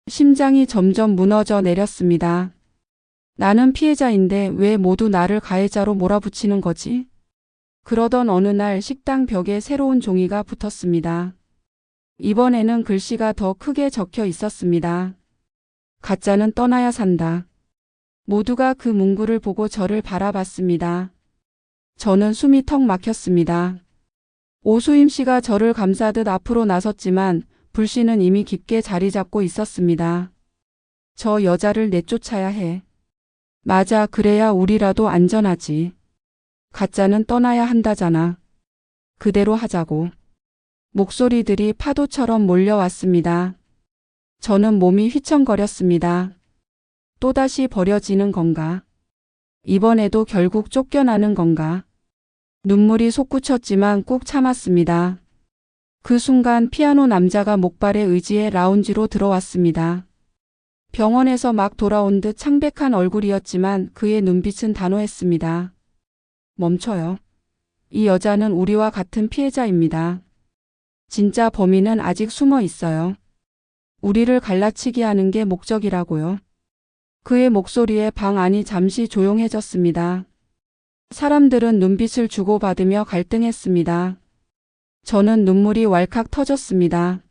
심장이 점점 무너져 내렸습니다. 나는 피해자인데 왜 모두 나를 가해자로 몰아붙이는 거지? 그러던 어느 날 식당 벽에 새로운 종이가 붙었습니다. 이번에는 글씨가 더 크게 적혀 있었습니다. 가짜는 떠나야 산다. 모두가 그 문구를 보고 저를 바라봤습니다. 저는 숨이 턱 막혔습니다. 오수임 씨가 저를 감싸듯 앞으로 나섰지만 불씨는 이미 깊게 자리 잡고 있었습니다. 저 여자를 내쫓아야 해. 맞아, 그래야 우리라도 안전하지. 가짜는 떠나야 한다잖아. 그대로 하자고. 목소리들이 파도처럼 몰려왔습니다. 저는 몸이 휘청거렸습니다. 또다시 버려지는 건가? 이번에도 결국 쫓겨나는 건가? 눈물이 솟구쳤지만 꾹 참았습니다. 그 순간 피아노 남자가 목발에 의지해 라운지로 들어왔습니다. 병원에서 막 돌아온 듯 창백한 얼굴이었지만 그의 눈빛은 단호했습니다. 멈춰요. 이 여자는 우리와 같은 피해자입니다. 진짜 범인은 아직 숨어 있어요. 우리를 갈라치기 하는 게 목적이라고요. 그의 목소리에 방 안이 잠시 조용해졌습니다. 사람들은 눈빛을 주고받으며 갈등했습니다. 저는 눈물이 왈칵 터졌습니다.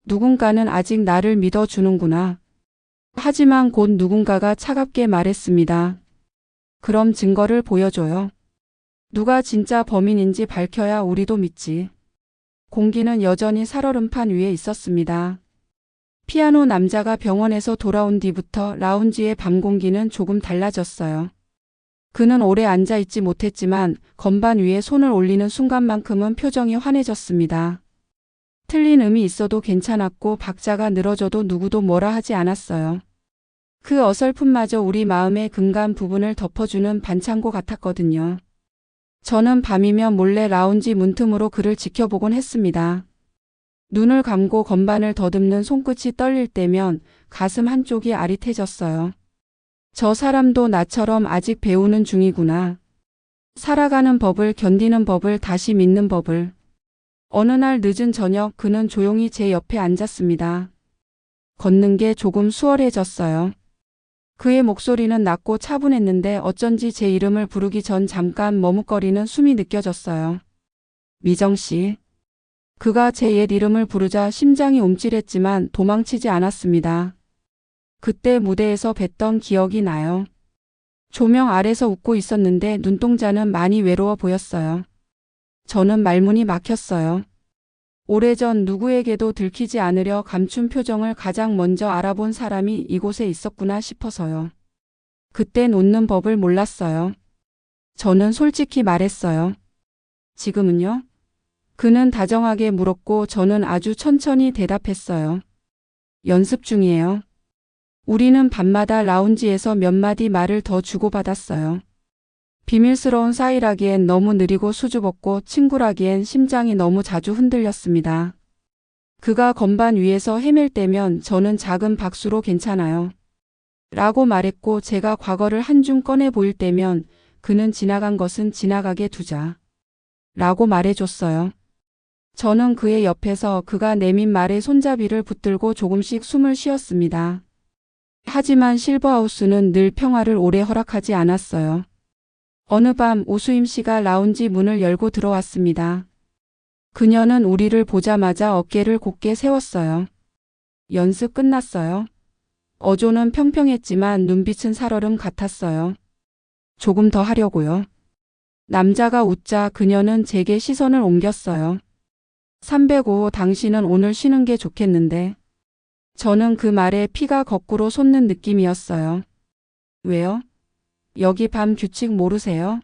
누군가는 아직 나를 믿어주는구나. 하지만 곧 누군가가 차갑게 말했습니다. 그럼 증거를 보여줘요. 누가 진짜 범인인지 밝혀야 우리도 믿지. 공기는 여전히 살얼음판 위에 있었습니다. 피아노 남자가 병원에서 돌아온 뒤부터 라운지의 밤 공기는 조금 달라졌어요. 그는 오래 앉아있지 못했지만 건반 위에 손을 올리는 순간만큼은 표정이 환해졌습니다. 틀린 음이 있어도 괜찮았고 박자가 늘어져도 누구도 뭐라 하지 않았어요. 그 어설픔마저 우리 마음의 금간 부분을 덮어주는 반창고 같았거든요. 저는 밤이면 몰래 라운지 문틈으로 그를 지켜보곤 했습니다. 눈을 감고 건반을 더듬는 손끝이 떨릴 때면 가슴 한쪽이 아릿해졌어요. 저 사람도 나처럼 아직 배우는 중이구나. 살아가는 법을, 견디는 법을, 다시 믿는 법을. 어느 날 늦은 저녁 그는 조용히 제 옆에 앉았습니다. 걷는 게 조금 수월해졌어요. 그의 목소리는 낮고 차분했는데 어쩐지 제 이름을 부르기 전 잠깐 머뭇거리는 숨이 느껴졌어요. 미정 씨. 그가 제 옛 이름을 부르자 심장이 움찔했지만 도망치지 않았습니다. 그때 무대에서 뵀던 기억이 나요. 조명 아래서 웃고 있었는데 눈동자는 많이 외로워 보였어요. 저는 말문이 막혔어요. 오래전 누구에게도 들키지 않으려 감춘 표정을 가장 먼저 알아본 사람이 이곳에 있었구나 싶어서요. 그땐 웃는 법을 몰랐어요. 저는 솔직히 말했어요. 지금은요? 그는 다정하게 물었고 저는 아주 천천히 대답했어요. 연습 중이에요. 우리는 밤마다 라운지에서 몇 마디 말을 더 주고받았어요. 비밀스러운 사이라기엔 너무 느리고 수줍었고 친구라기엔 심장이 너무 자주 흔들렸습니다. 그가 건반 위에서 헤맬 때면 저는 작은 박수로 괜찮아요. 라고 말했고 제가 과거를 한 줌 꺼내 보일 때면 그는 지나간 것은 지나가게 두자. 라고 말해줬어요. 저는 그의 옆에서 그가 내민 말의 손잡이를 붙들고 조금씩 숨을 쉬었습니다. 하지만 실버하우스는 늘 평화를 오래 허락하지 않았어요. 어느 밤 오수임 씨가 라운지 문을 열고 들어왔습니다. 그녀는 우리를 보자마자 어깨를 곧게 세웠어요. 연습 끝났어요. 어조는 평평했지만 눈빛은 살얼음 같았어요. 조금 더 하려고요. 남자가 웃자 그녀는 제게 시선을 옮겼어요. 305호 당신은 오늘 쉬는 게 좋겠는데. 저는 그 말에 피가 거꾸로 솟는 느낌이었어요. 왜요? 여기 밤 규칙 모르세요?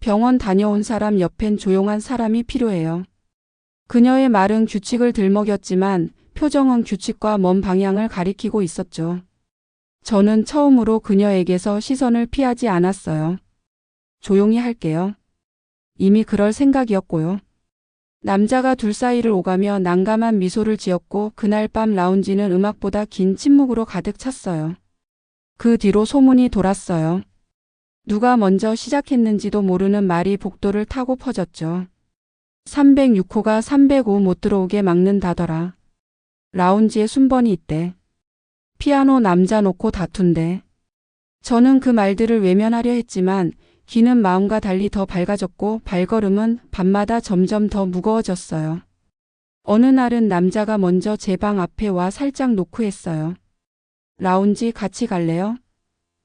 병원 다녀온 사람 옆엔 조용한 사람이 필요해요. 그녀의 말은 규칙을 들먹였지만 표정은 규칙과 먼 방향을 가리키고 있었죠. 저는 처음으로 그녀에게서 시선을 피하지 않았어요. 조용히 할게요. 이미 그럴 생각이었고요. 남자가 둘 사이를 오가며 난감한 미소를 지었고 그날 밤 라운지는 음악보다 긴 침묵으로 가득 찼어요. 그 뒤로 소문이 돌았어요. 누가 먼저 시작했는지도 모르는 말이 복도를 타고 퍼졌죠. 306호가 305 못 들어오게 막는다더라. 라운지에 순번이 있대. 피아노 남자 놓고 다툰대. 저는 그 말들을 외면하려 했지만 귀는 마음과 달리 더 밝아졌고 발걸음은 밤마다 점점 더 무거워졌어요. 어느 날은 남자가 먼저 제 방 앞에 와 살짝 노크했어요. 라운지 같이 갈래요?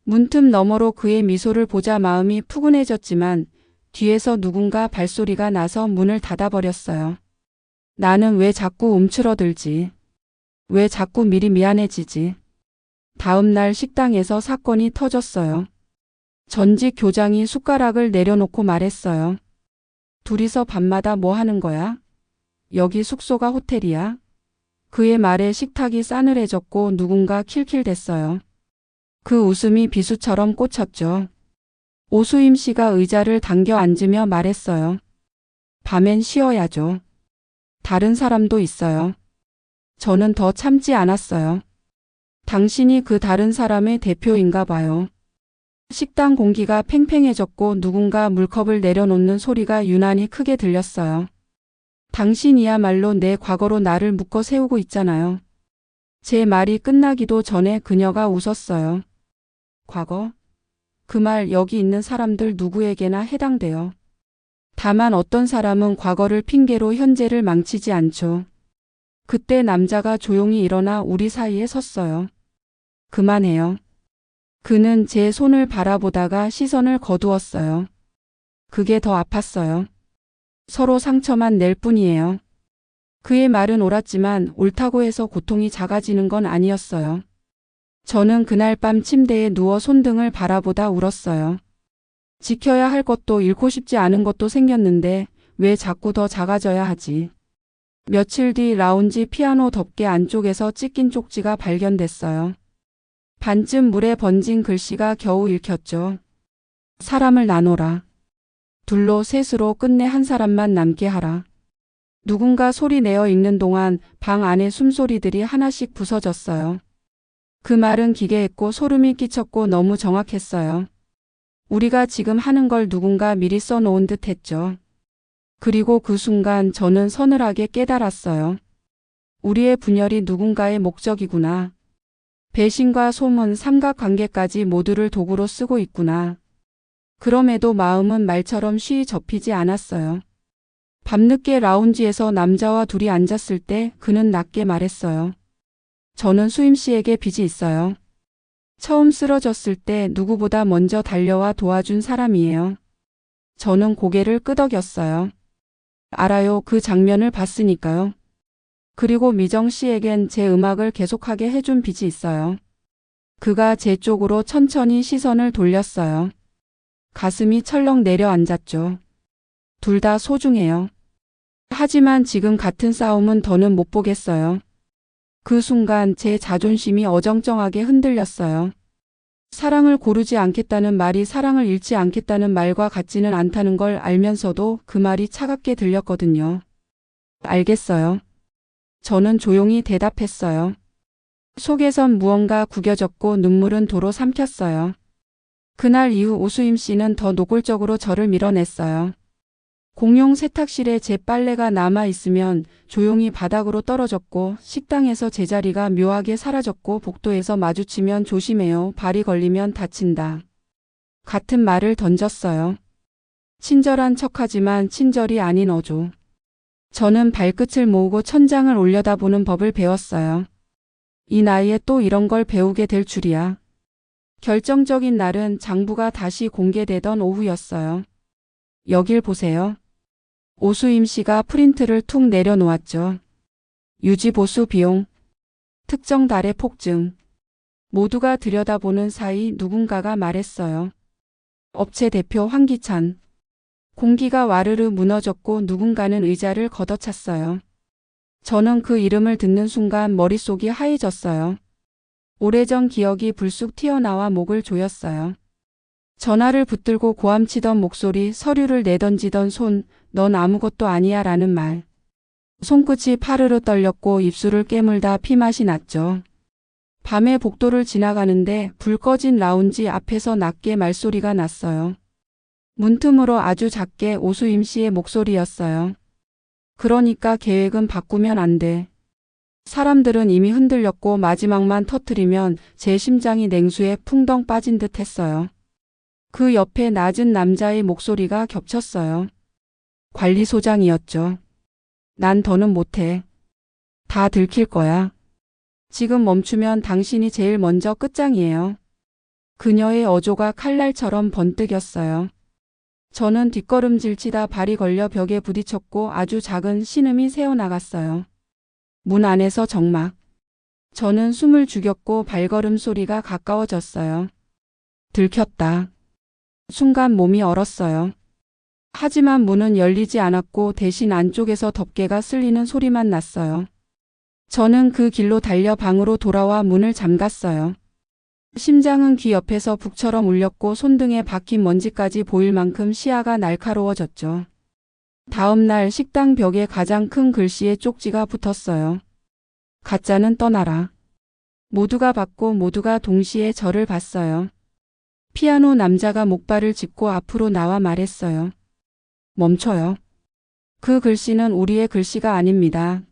문틈 너머로 그의 미소를 보자 마음이 푸근해졌지만 뒤에서 누군가 발소리가 나서 문을 닫아버렸어요. 나는 왜 자꾸 움츠러들지? 왜 자꾸 미리 미안해지지? 다음 날 식당에서 사건이 터졌어요. 전직 교장이 숟가락을 내려놓고 말했어요. 둘이서 밤마다 뭐 하는 거야? 여기 숙소가 호텔이야? 그의 말에 식탁이 싸늘해졌고 누군가 킬킬댔어요. 그 웃음이 비수처럼 꽂혔죠. 오수임 씨가 의자를 당겨 앉으며 말했어요. 밤엔 쉬어야죠. 다른 사람도 있어요. 저는 더 참지 않았어요. 당신이 그 다른 사람의 대표인가 봐요. 식당 공기가 팽팽해졌고 누군가 물컵을 내려놓는 소리가 유난히 크게 들렸어요. 당신이야말로 내 과거로 나를 묶어 세우고 있잖아요. 제 말이 끝나기도 전에 그녀가 웃었어요. 과거? 그 말 여기 있는 사람들 누구에게나 해당돼요. 다만 어떤 사람은 과거를 핑계로 현재를 망치지 않죠. 그때 남자가 조용히 일어나 우리 사이에 섰어요. 그만해요. 그는 제 손을 바라보다가 시선을 거두었어요. 그게 더 아팠어요. 서로 상처만 낼 뿐이에요. 그의 말은 옳았지만 옳다고 해서 고통이 작아지는 건 아니었어요. 저는 그날 밤 침대에 누워 손등을 바라보다 울었어요. 지켜야 할 것도 잃고 싶지 않은 것도 생겼는데 왜 자꾸 더 작아져야 하지? 며칠 뒤 라운지 피아노 덮개 안쪽에서 찢긴 쪽지가 발견됐어요. 반쯤 물에 번진 글씨가 겨우 읽혔죠. 사람을 나눠라. 둘로 셋으로 끝내 한 사람만 남게 하라. 누군가 소리 내어 읽는 동안 방 안의 숨소리들이 하나씩 부서졌어요. 그 말은 기괴했고 소름이 끼쳤고 너무 정확했어요. 우리가 지금 하는 걸 누군가 미리 써놓은 듯 했죠. 그리고 그 순간 저는 서늘하게 깨달았어요. 우리의 분열이 누군가의 목적이구나. 배신과 소문, 삼각관계까지 모두를 도구로 쓰고 있구나. 그럼에도 마음은 말처럼 쉬이 접히지 않았어요. 밤늦게 라운지에서 남자와 둘이 앉았을 때 그는 낮게 말했어요. 저는 수임 씨에게 빚이 있어요. 처음 쓰러졌을 때 누구보다 먼저 달려와 도와준 사람이에요. 저는 고개를 끄덕였어요. 알아요. 그 장면을 봤으니까요. 그리고 미정 씨에겐 제 음악을 계속하게 해준 빚이 있어요. 그가 제 쪽으로 천천히 시선을 돌렸어요. 가슴이 철렁 내려앉았죠. 둘 다 소중해요. 하지만 지금 같은 싸움은 더는 못 보겠어요. 그 순간 제 자존심이 어정쩡하게 흔들렸어요. 사랑을 고르지 않겠다는 말이 사랑을 잃지 않겠다는 말과 같지는 않다는 걸 알면서도 그 말이 차갑게 들렸거든요. 알겠어요. 저는 조용히 대답했어요. 속에선 무언가 구겨졌고 눈물은 도로 삼켰어요. 그날 이후 오수임 씨는 더 노골적으로 저를 밀어냈어요. 공용 세탁실에 제 빨래가 남아있으면 조용히 바닥으로 떨어졌고 식당에서 제자리가 묘하게 사라졌고 복도에서 마주치면 조심해요. 발이 걸리면 다친다. 같은 말을 던졌어요. 친절한 척하지만 친절이 아닌 어조. 저는 발끝을 모으고 천장을 올려다보는 법을 배웠어요. 이 나이에 또 이런 걸 배우게 될 줄이야. 결정적인 날은 장부가 다시 공개되던 오후였어요. 여길 보세요. 오수임 씨가 프린트를 툭 내려놓았죠. 유지보수 비용, 특정 달의 폭증. 모두가 들여다보는 사이 누군가가 말했어요. 업체 대표 황기찬. 공기가 와르르 무너졌고 누군가는 의자를 걷어찼어요. 저는 그 이름을 듣는 순간 머릿속이 하얘졌어요. 오래전 기억이 불쑥 튀어나와 목을 조였어요. 전화를 붙들고 고함치던 목소리, 서류를 내던지던 손, 넌 아무것도 아니야 라는 말. 손끝이 파르르 떨렸고 입술을 깨물다 피맛이 났죠. 밤에 복도를 지나가는데 불 꺼진 라운지 앞에서 낮게 말소리가 났어요. 문틈으로 아주 작게 오수임 씨의 목소리였어요. 그러니까 계획은 바꾸면 안 돼. 사람들은 이미 흔들렸고 마지막만 터뜨리면 제 심장이 냉수에 풍덩 빠진 듯 했어요. 그 옆에 낮은 남자의 목소리가 겹쳤어요. 관리소장이었죠. 난 더는 못해. 다 들킬 거야. 지금 멈추면 당신이 제일 먼저 끝장이에요. 그녀의 어조가 칼날처럼 번뜩였어요. 저는 뒷걸음질 치다 발이 걸려 벽에 부딪혔고 아주 작은 신음이 새어나갔어요. 문 안에서 정막. 저는 숨을 죽였고 발걸음 소리가 가까워졌어요. 들켰다. 순간 몸이 얼었어요. 하지만 문은 열리지 않았고 대신 안쪽에서 덮개가 쓸리는 소리만 났어요. 저는 그 길로 달려 방으로 돌아와 문을 잠갔어요. 심장은 귀 옆에서 북처럼 울렸고 손등에 박힌 먼지까지 보일 만큼 시야가 날카로워졌죠. 다음 날 식당 벽에 가장 큰 글씨에 쪽지가 붙었어요. 가짜는 떠나라. 모두가 받고 모두가 동시에 저를 봤어요. 피아노 남자가 목발을 짚고 앞으로 나와 말했어요. 멈춰요. 그 글씨는 우리의 글씨가 아닙니다.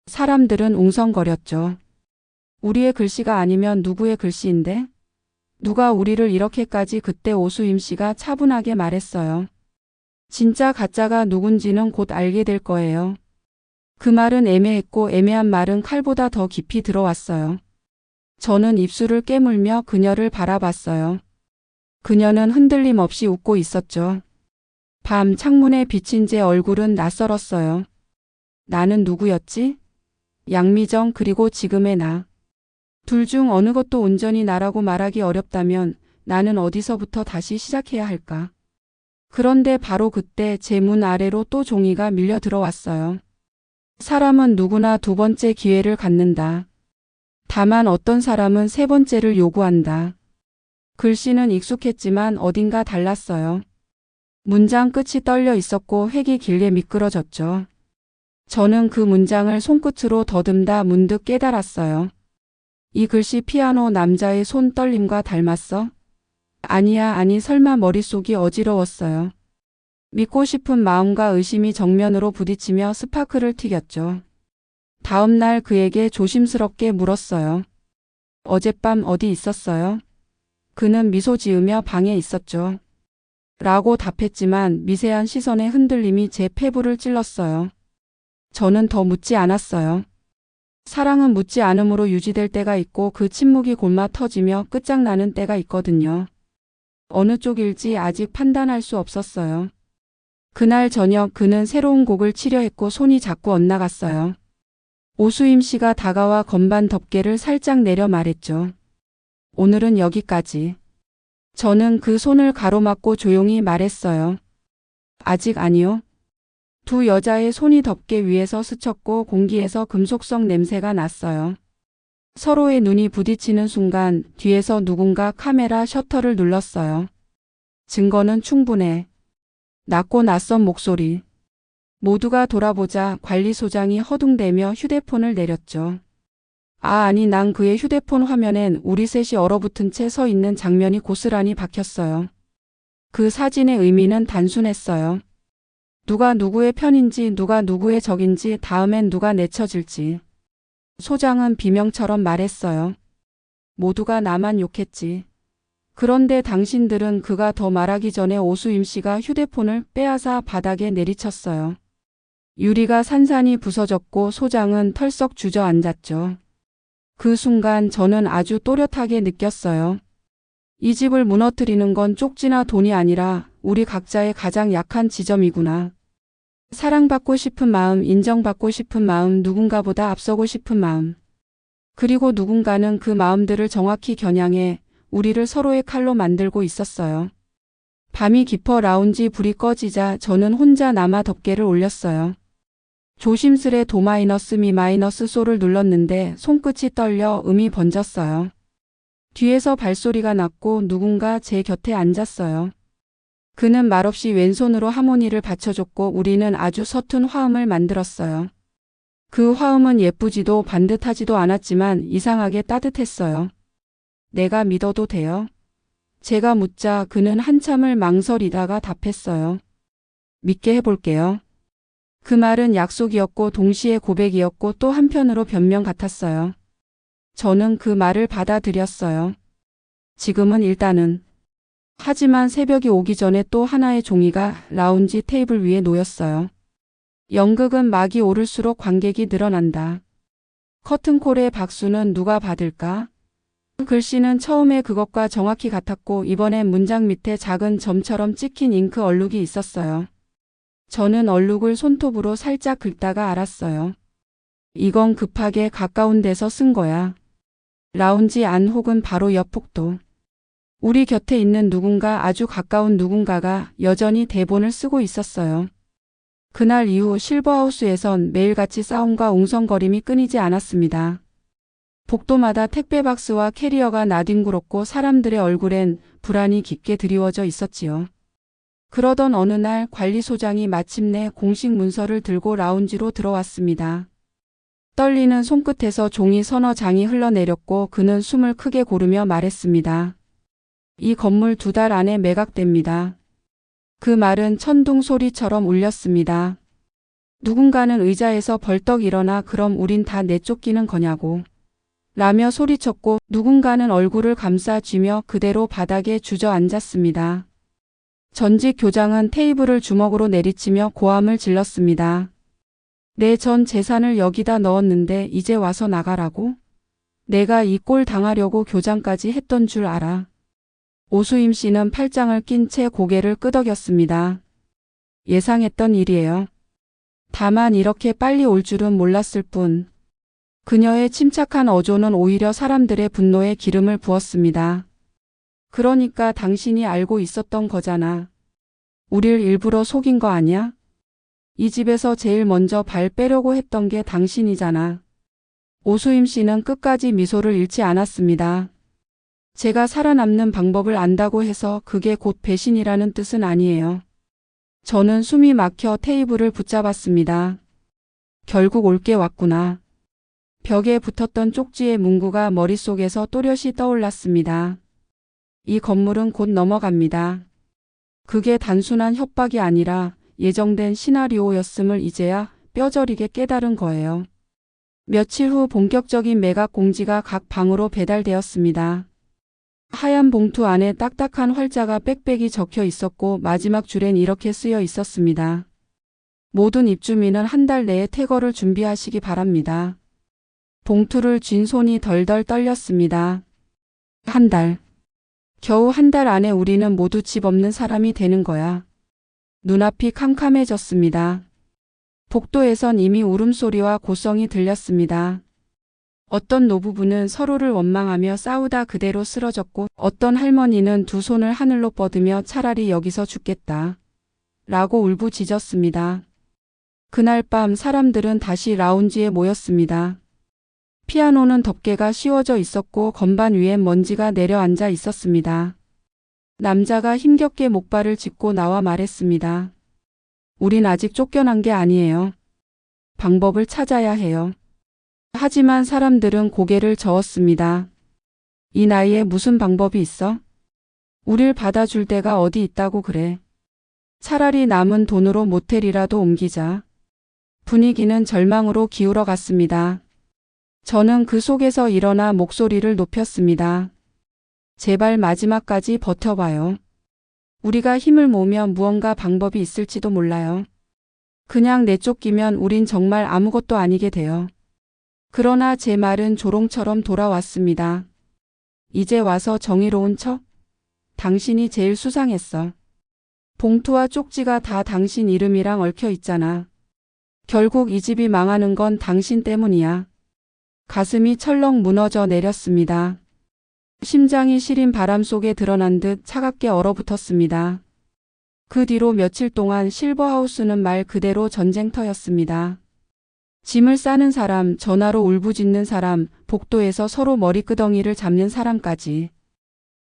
사람들은 웅성거렸죠. 우리의 글씨가 아니면 누구의 글씨인데? 누가 우리를 이렇게까지. 그때 오수임 씨가 차분하게 말했어요. 진짜 가짜가 누군지는 곧 알게 될 거예요. 그 말은 애매했고 애매한 말은 칼보다 더 깊이 들어왔어요. 저는 입술을 깨물며 그녀를 바라봤어요. 그녀는 흔들림 없이 웃고 있었죠. 밤 창문에 비친 제 얼굴은 낯설었어요. 나는 누구였지? 양미정 그리고 지금의 나. 둘 중 어느 것도 온전히 나라고 말하기 어렵다면 나는 어디서부터 다시 시작해야 할까? 그런데 바로 그때 제 문 아래로 또 종이가 밀려 들어왔어요. 사람은 누구나 두 번째 기회를 갖는다. 다만 어떤 사람은 세 번째를 요구한다. 글씨는 익숙했지만 어딘가 달랐어요. 문장 끝이 떨려 있었고 획이 길게 미끄러졌죠. 저는 그 문장을 손끝으로 더듬다 문득 깨달았어요. 이 글씨 피아노 남자의 손 떨림과 닮았어? 아니야, 아니 설마. 머릿속이 어지러웠어요. 믿고 싶은 마음과 의심이 정면으로 부딪히며 스파크를 튀겼죠. 다음 날 그에게 조심스럽게 물었어요. 어젯밤 어디 있었어요? 그는 미소 지으며 방에 있었죠. 라고 답했지만 미세한 시선의 흔들림이 제 폐부를 찔렀어요. 저는 더 묻지 않았어요. 사랑은 묻지 않음으로 유지될 때가 있고 그 침묵이 골마 터지며 끝장나는 때가 있거든요. 어느 쪽일지 아직 판단할 수 없었어요. 그날 저녁 그는 새로운 곡을 치려 했고 손이 자꾸 엇나갔어요. 오수임 씨가 다가와 건반 덮개를 살짝 내려 말했죠. 오늘은 여기까지. 저는 그 손을 가로막고 조용히 말했어요. 아직 아니요. 두 여자의 손이 덮개 위에서 스쳤고 공기에서 금속성 냄새가 났어요. 서로의 눈이 부딪히는 순간 뒤에서 누군가 카메라 셔터를 눌렀어요. 증거는 충분해. 낮고 낯선 목소리. 모두가 돌아보자 관리소장이 허둥대며 휴대폰을 내렸죠. 아니 난 그의 휴대폰 화면엔 우리 셋이 얼어붙은 채 서 있는 장면이 고스란히 박혔어요. 그 사진의 의미는 단순했어요. 누가 누구의 편인지 누가 누구의 적인지 다음엔 누가 내쳐질지. 소장은 비명처럼 말했어요. 모두가 나만 욕했지. 그런데 당신들은 그가 더 말하기 전에 오수임 씨가 휴대폰을 빼앗아 바닥에 내리쳤어요. 유리가 산산이 부서졌고 소장은 털썩 주저앉았죠. 그 순간 저는 아주 또렷하게 느꼈어요. 이 집을 무너뜨리는 건 쪽지나 돈이 아니라 우리 각자의 가장 약한 지점이구나. 사랑받고 싶은 마음, 인정받고 싶은 마음, 누군가보다 앞서고 싶은 마음. 그리고 누군가는 그 마음들을 정확히 겨냥해 우리를 서로의 칼로 만들고 있었어요. 밤이 깊어 라운지 불이 꺼지자 저는 혼자 남아 덮개를 올렸어요. 조심스레 도 마이너스 미 마이너스 소를 눌렀는데 손끝이 떨려 음이 번졌어요. 뒤에서 발소리가 났고 누군가 제 곁에 앉았어요. 그는 말없이 왼손으로 하모니를 받쳐줬고 우리는 아주 서툰 화음을 만들었어요. 그 화음은 예쁘지도 반듯하지도 않았지만 이상하게 따뜻했어요. 내가 믿어도 돼요? 제가 묻자 그는 한참을 망설이다가 답했어요. 믿게 해볼게요. 그 말은 약속이었고 동시에 고백이었고 또 한편으로 변명 같았어요. 저는 그 말을 받아들였어요. 지금은 일단은. 하지만 새벽이 오기 전에 또 하나의 종이가 라운지 테이블 위에 놓였어요. 연극은 막이 오를수록 관객이 늘어난다. 커튼콜의 박수는 누가 받을까? 글씨는 처음에 그것과 정확히 같았고 이번엔 문장 밑에 작은 점처럼 찍힌 잉크 얼룩이 있었어요. 저는 얼룩을 손톱으로 살짝 긁다가 알았어요. 이건 급하게 가까운 데서 쓴 거야. 라운지 안 혹은 바로 옆 복도. 우리 곁에 있는 누군가, 아주 가까운 누군가가 여전히 대본을 쓰고 있었어요. 그날 이후 실버하우스에선 매일같이 싸움과 웅성거림이 끊이지 않았습니다. 복도마다 택배 박스와 캐리어가 나뒹굴었고 사람들의 얼굴엔 불안이 깊게 드리워져 있었지요. 그러던 어느 날 관리소장이 마침내 공식 문서를 들고 라운지로 들어왔습니다. 떨리는 손끝에서 종이 서너 장이 흘러내렸고 그는 숨을 크게 고르며 말했습니다. 이 건물 2달 안에 매각됩니다. 그 말은 천둥 소리처럼 울렸습니다. 누군가는 의자에서 벌떡 일어나 그럼 우린 다 내쫓기는 거냐고 라며 소리쳤고 누군가는 얼굴을 감싸 쥐며 그대로 바닥에 주저앉았습니다. 전직 교장은 테이블을 주먹으로 내리치며 고함을 질렀습니다. 내 전 재산을 여기다 넣었는데 이제 와서 나가라고? 내가 이 꼴 당하려고 교장까지 했던 줄 알아. 오수임 씨는 팔짱을 낀 채 고개를 끄덕였습니다. 예상했던 일이에요. 다만 이렇게 빨리 올 줄은 몰랐을 뿐. 그녀의 침착한 어조는 오히려 사람들의 분노에 기름을 부었습니다. 그러니까 당신이 알고 있었던 거잖아. 우릴 일부러 속인 거 아니야? 이 집에서 제일 먼저 발 빼려고 했던 게 당신이잖아. 오수임 씨는 끝까지 미소를 잃지 않았습니다. 제가 살아남는 방법을 안다고 해서 그게 곧 배신이라는 뜻은 아니에요. 저는 숨이 막혀 테이블을 붙잡았습니다. 결국 올 게 왔구나. 벽에 붙었던 쪽지의 문구가 머릿속에서 또렷이 떠올랐습니다. 이 건물은 곧 넘어갑니다. 그게 단순한 협박이 아니라 예정된 시나리오였음을 이제야 뼈저리게 깨달은 거예요. 며칠 후 본격적인 매각 공지가 각 방으로 배달되었습니다. 하얀 봉투 안에 딱딱한 활자가 빽빽이 적혀 있었고 마지막 줄엔 이렇게 쓰여 있었습니다. 모든 입주민은 한 달 내에 퇴거를 준비하시기 바랍니다. 봉투를 쥔 손이 덜덜 떨렸습니다. 한 달. 겨우 한 달 안에 우리는 모두 집 없는 사람이 되는 거야. 눈앞이 캄캄해졌습니다. 복도에선 이미 울음소리와 고성이 들렸습니다. 어떤 노부부는 서로를 원망하며 싸우다 그대로 쓰러졌고 어떤 할머니는 두 손을 하늘로 뻗으며 차라리 여기서 죽겠다 라고 울부짖었습니다. 그날 밤 사람들은 다시 라운지에 모였습니다. 피아노는 덮개가 씌워져 있었고 건반 위엔 먼지가 내려앉아 있었습니다. 남자가 힘겹게 목발을 짚고 나와 말했습니다. 우린 아직 쫓겨난 게 아니에요. 방법을 찾아야 해요. 하지만 사람들은 고개를 저었습니다. 이 나이에 무슨 방법이 있어? 우릴 받아줄 데가 어디 있다고 그래. 차라리 남은 돈으로 모텔이라도 옮기자. 분위기는 절망으로 기울어 갔습니다. 저는 그 속에서 일어나 목소리를 높였습니다. 제발 마지막까지 버텨봐요. 우리가 힘을 모으면 무언가 방법이 있을지도 몰라요. 그냥 내쫓기면 우린 정말 아무것도 아니게 돼요. 그러나 제 말은 조롱처럼 돌아왔습니다. 이제 와서 정의로운 척? 당신이 제일 수상했어. 봉투와 쪽지가 다 당신 이름이랑 얽혀 있잖아. 결국 이 집이 망하는 건 당신 때문이야. 가슴이 철렁 무너져 내렸습니다. 심장이 시린 바람 속에 드러난 듯 차갑게 얼어붙었습니다. 그 뒤로 며칠 동안 실버하우스는 말 그대로 전쟁터였습니다. 짐을 싸는 사람, 전화로 울부짖는 사람, 복도에서 서로 머리끄덩이를 잡는 사람까지.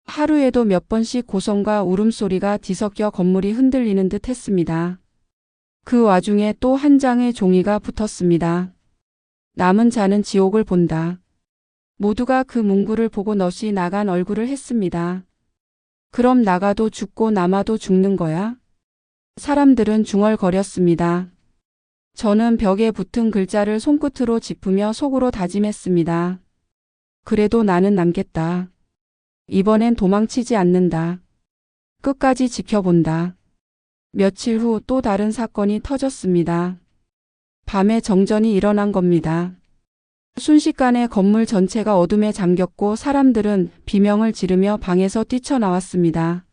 하루에도 몇 번씩 고성과 울음소리가 뒤섞여 건물이 흔들리는 듯 했습니다. 그 와중에 또 한 장의 종이가 붙었습니다. 남은 자는 지옥을 본다. 모두가 그 문구를 보고 넋이 나간 얼굴을 했습니다. 그럼 나가도 죽고 남아도 죽는 거야? 사람들은 중얼거렸습니다. 저는 벽에 붙은 글자를 손끝으로 짚으며 속으로 다짐했습니다. 그래도 나는 남겠다. 이번엔 도망치지 않는다. 끝까지 지켜본다. 며칠 후 또 다른 사건이 터졌습니다. 밤에 정전이 일어난 겁니다. 순식간에 건물 전체가 어둠에 잠겼고 사람들은 비명을 지르며 방에서 뛰쳐나왔습니다.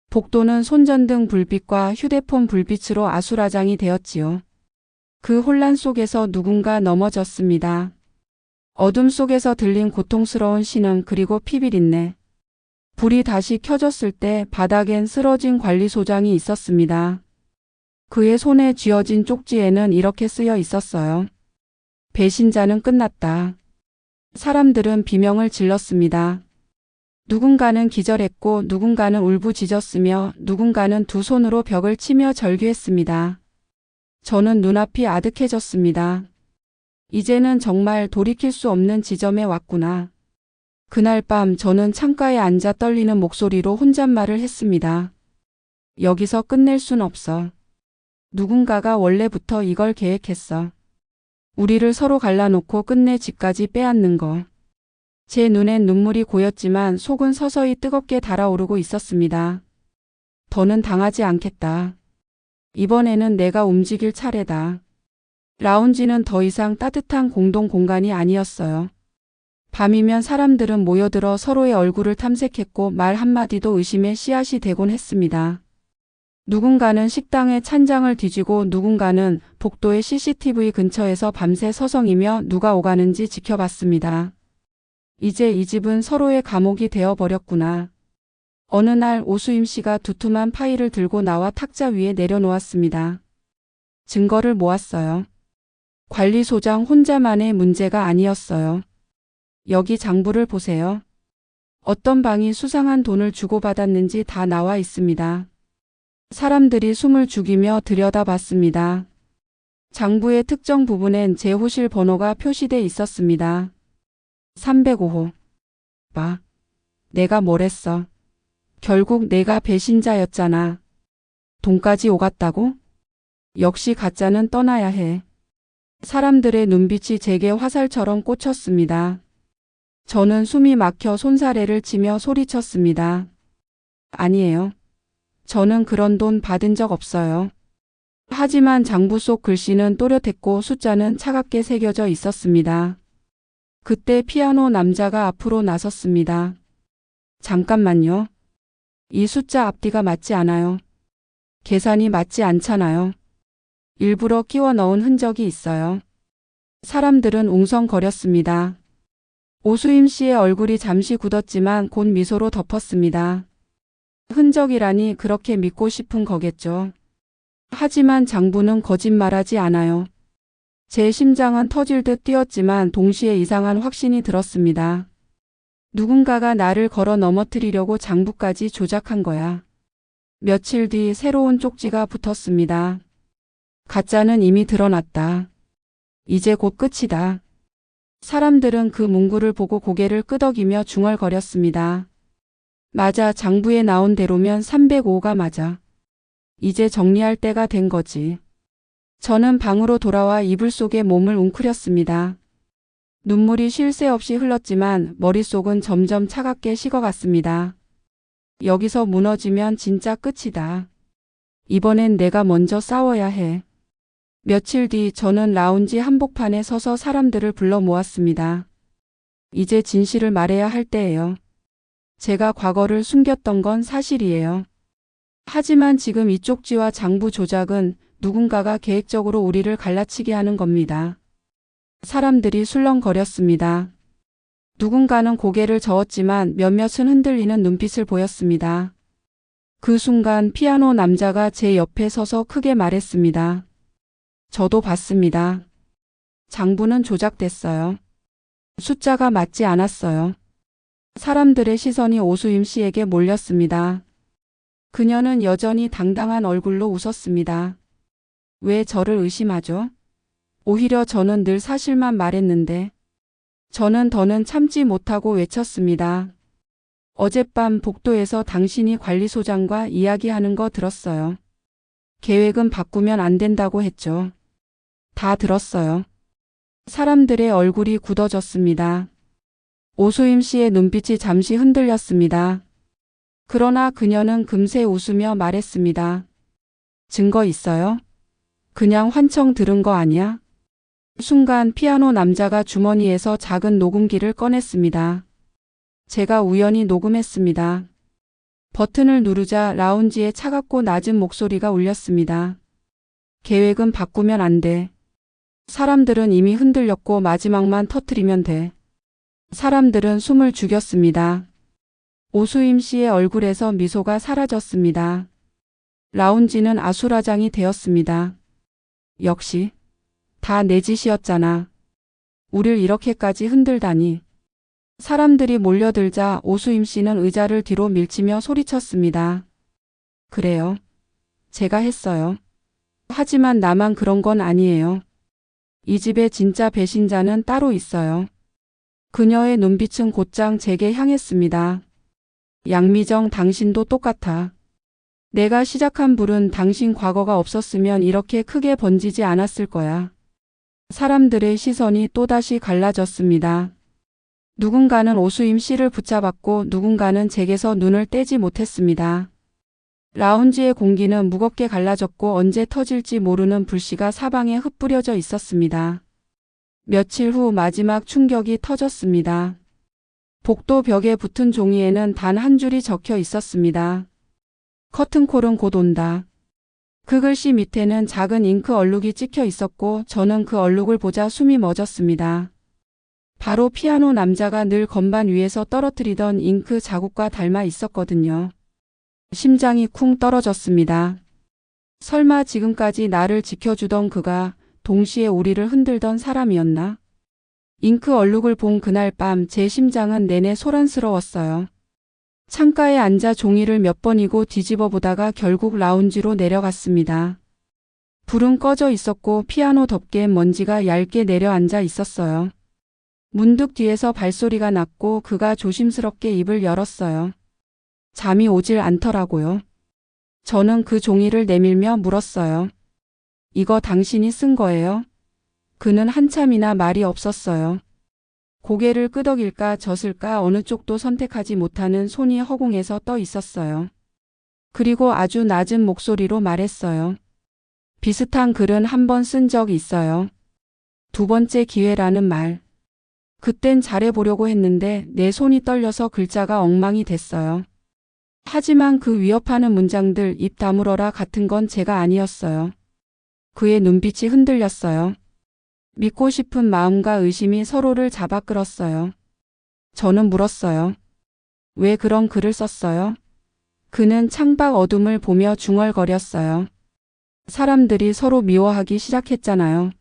복도는 손전등 불빛과 휴대폰 불빛으로 아수라장이 되었지요. 그 혼란 속에서 누군가 넘어졌습니다. 어둠 속에서 들린 고통스러운 신음 그리고 피비린내. 불이 다시 켜졌을 때 바닥엔 쓰러진 관리소장이 있었습니다. 그의 손에 쥐어진 쪽지에는 이렇게 쓰여 있었어요. 배신자는 끝났다. 사람들은 비명을 질렀습니다. 누군가는 기절했고 누군가는 울부짖었으며 누군가는 두 손으로 벽을 치며 절규했습니다. 저는 눈앞이 아득해졌습니다. 이제는 정말 돌이킬 수 없는 지점에 왔구나. 그날 밤 저는 창가에 앉아 떨리는 목소리로 혼잣말을 했습니다. 여기서 끝낼 순 없어. 누군가가 원래부터 이걸 계획했어. 우리를 서로 갈라놓고 끝내 집까지 빼앗는 거. 제 눈엔 눈물이 고였지만 속은 서서히 뜨겁게 달아오르고 있었습니다. 더는 당하지 않겠다. 이번에는 내가 움직일 차례다. 라운지는 더 이상 따뜻한 공동 공간이 아니었어요. 밤이면 사람들은 모여들어 서로의 얼굴을 탐색했고 말 한마디도 의심의 씨앗이 되곤 했습니다. 누군가는 식당에 찬장을 뒤지고 누군가는 복도의 CCTV 근처에서 밤새 서성이며 누가 오가는지 지켜봤습니다. 이제 이 집은 서로의 감옥이 되어버렸구나. 어느 날 오수임 씨가 두툼한 파일을 들고 나와 탁자 위에 내려놓았습니다. 증거를 모았어요. 관리소장 혼자만의 문제가 아니었어요. 여기 장부를 보세요. 어떤 방이 수상한 돈을 주고받았는지 다 나와 있습니다. 사람들이 숨을 죽이며 들여다봤습니다. 장부의 특정 부분엔 제 호실 번호가 표시돼 있었습니다. 305호. 봐. 내가 뭘 했어. 결국 내가 배신자였잖아. 돈까지 오갔다고? 역시 가짜는 떠나야 해. 사람들의 눈빛이 제게 화살처럼 꽂혔습니다. 저는 숨이 막혀 손사래를 치며 소리쳤습니다. 아니에요. 저는 그런 돈 받은 적 없어요. 하지만 장부 속 글씨는 또렷했고 숫자는 차갑게 새겨져 있었습니다. 그때 피아노 남자가 앞으로 나섰습니다. 잠깐만요. 이 숫자 앞뒤가 맞지 않아요. 계산이 맞지 않잖아요. 일부러 끼워 넣은 흔적이 있어요. 사람들은 웅성거렸습니다. 오수임 씨의 얼굴이 잠시 굳었지만 곧 미소로 덮었습니다. 흔적이라니 그렇게 믿고 싶은 거겠죠. 하지만 장부는 거짓말하지 않아요. 제 심장은 터질 듯 뛰었지만 동시에 이상한 확신이 들었습니다. 누군가가 나를 걸어 넘어뜨리려고 장부까지 조작한 거야. 며칠 뒤 새로운 쪽지가 붙었습니다. 가짜는 이미 드러났다. 이제 곧 끝이다. 사람들은 그 문구를 보고 고개를 끄덕이며 중얼거렸습니다. 맞아, 장부에 나온 대로면 305가 맞아. 이제 정리할 때가 된 거지. 저는 방으로 돌아와 이불 속에 몸을 웅크렸습니다. 눈물이 쉴 새 없이 흘렀지만 머릿속은 점점 차갑게 식어갔습니다. 여기서 무너지면 진짜 끝이다. 이번엔 내가 먼저 싸워야 해. 며칠 뒤 저는 라운지 한복판에 서서 사람들을 불러 모았습니다. 이제 진실을 말해야 할 때예요. 제가 과거를 숨겼던 건 사실이에요. 하지만 지금 이 쪽지와 장부 조작은 누군가가 계획적으로 우리를 갈라치게 하는 겁니다. 사람들이 술렁거렸습니다. 누군가는 고개를 저었지만 몇몇은 흔들리는 눈빛을 보였습니다. 그 순간 피아노 남자가 제 옆에 서서 크게 말했습니다. 저도 봤습니다. 장부는 조작됐어요. 숫자가 맞지 않았어요. 사람들의 시선이 오수임 씨에게 몰렸습니다. 그녀는 여전히 당당한 얼굴로 웃었습니다. 왜 저를 의심하죠? 오히려 저는 늘 사실만 말했는데. 저는 더는 참지 못하고 외쳤습니다. 어젯밤 복도에서 당신이 관리소장과 이야기하는 거 들었어요. 계획은 바꾸면 안 된다고 했죠. 다 들었어요. 사람들의 얼굴이 굳어졌습니다. 오수임 씨의 눈빛이 잠시 흔들렸습니다. 그러나 그녀는 금세 웃으며 말했습니다. 증거 있어요? 그냥 환청 들은 거 아니야? 순간 피아노 남자가 주머니에서 작은 녹음기를 꺼냈습니다. 제가 우연히 녹음했습니다. 버튼을 누르자 라운지의 차갑고 낮은 목소리가 울렸습니다. 계획은 바꾸면 안 돼. 사람들은 이미 흔들렸고 마지막만 터뜨리면 돼. 사람들은 숨을 죽였습니다. 오수임 씨의 얼굴에서 미소가 사라졌습니다. 라운지는 아수라장이 되었습니다. 역시 다 내 짓이었잖아. 우릴 이렇게까지 흔들다니. 사람들이 몰려들자 오수임 씨는 의자를 뒤로 밀치며 소리쳤습니다. 그래요. 제가 했어요. 하지만 나만 그런 건 아니에요. 이 집의 진짜 배신자는 따로 있어요. 그녀의 눈빛은 곧장 제게 향했습니다. 양미정, 당신도 똑같아. 내가 시작한 불은 당신 과거가 없었으면 이렇게 크게 번지지 않았을 거야. 사람들의 시선이 또다시 갈라졌습니다. 누군가는 오수임 씨를 붙잡았고 누군가는 제게서 눈을 떼지 못했습니다. 라운지의 공기는 무겁게 갈라졌고 언제 터질지 모르는 불씨가 사방에 흩뿌려져 있었습니다. 며칠 후 마지막 충격이 터졌습니다. 복도 벽에 붙은 종이에는 단 한 줄이 적혀 있었습니다. 커튼콜은 곧 온다. 그 글씨 밑에는 작은 잉크 얼룩이 찍혀 있었고 저는 그 얼룩을 보자 숨이 멎었습니다. 바로 피아노 남자가 늘 건반 위에서 떨어뜨리던 잉크 자국과 닮아 있었거든요. 심장이 쿵 떨어졌습니다. 설마 지금까지 나를 지켜주던 그가 동시에 우리를 흔들던 사람이었나? 잉크 얼룩을 본 그날 밤 제 심장은 내내 소란스러웠어요. 창가에 앉아 종이를 몇 번이고 뒤집어 보다가 결국 라운지로 내려갔습니다. 불은 꺼져 있었고 피아노 덮개엔 먼지가 얇게 내려앉아 있었어요. 문득 뒤에서 발소리가 났고 그가 조심스럽게 입을 열었어요. 잠이 오질 않더라고요. 저는 그 종이를 내밀며 물었어요. 이거 당신이 쓴 거예요? 그는 한참이나 말이 없었어요. 고개를 끄덕일까 젖을까 어느 쪽도 선택하지 못하는 손이 허공에서 떠 있었어요. 그리고 아주 낮은 목소리로 말했어요. 비슷한 글은 한 번 쓴 적이 있어요. 두 번째 기회라는 말. 그땐 잘해보려고 했는데 내 손이 떨려서 글자가 엉망이 됐어요. 하지만 그 위협하는 문장들 입 다물어라 같은 건 제가 아니었어요. 그의 눈빛이 흔들렸어요. 믿고 싶은 마음과 의심이 서로를 잡아 끌었어요. 저는 물었어요. 왜 그런 글을 썼어요? 그는 창밖 어둠을 보며 중얼거렸어요. 사람들이 서로 미워하기 시작했잖아요.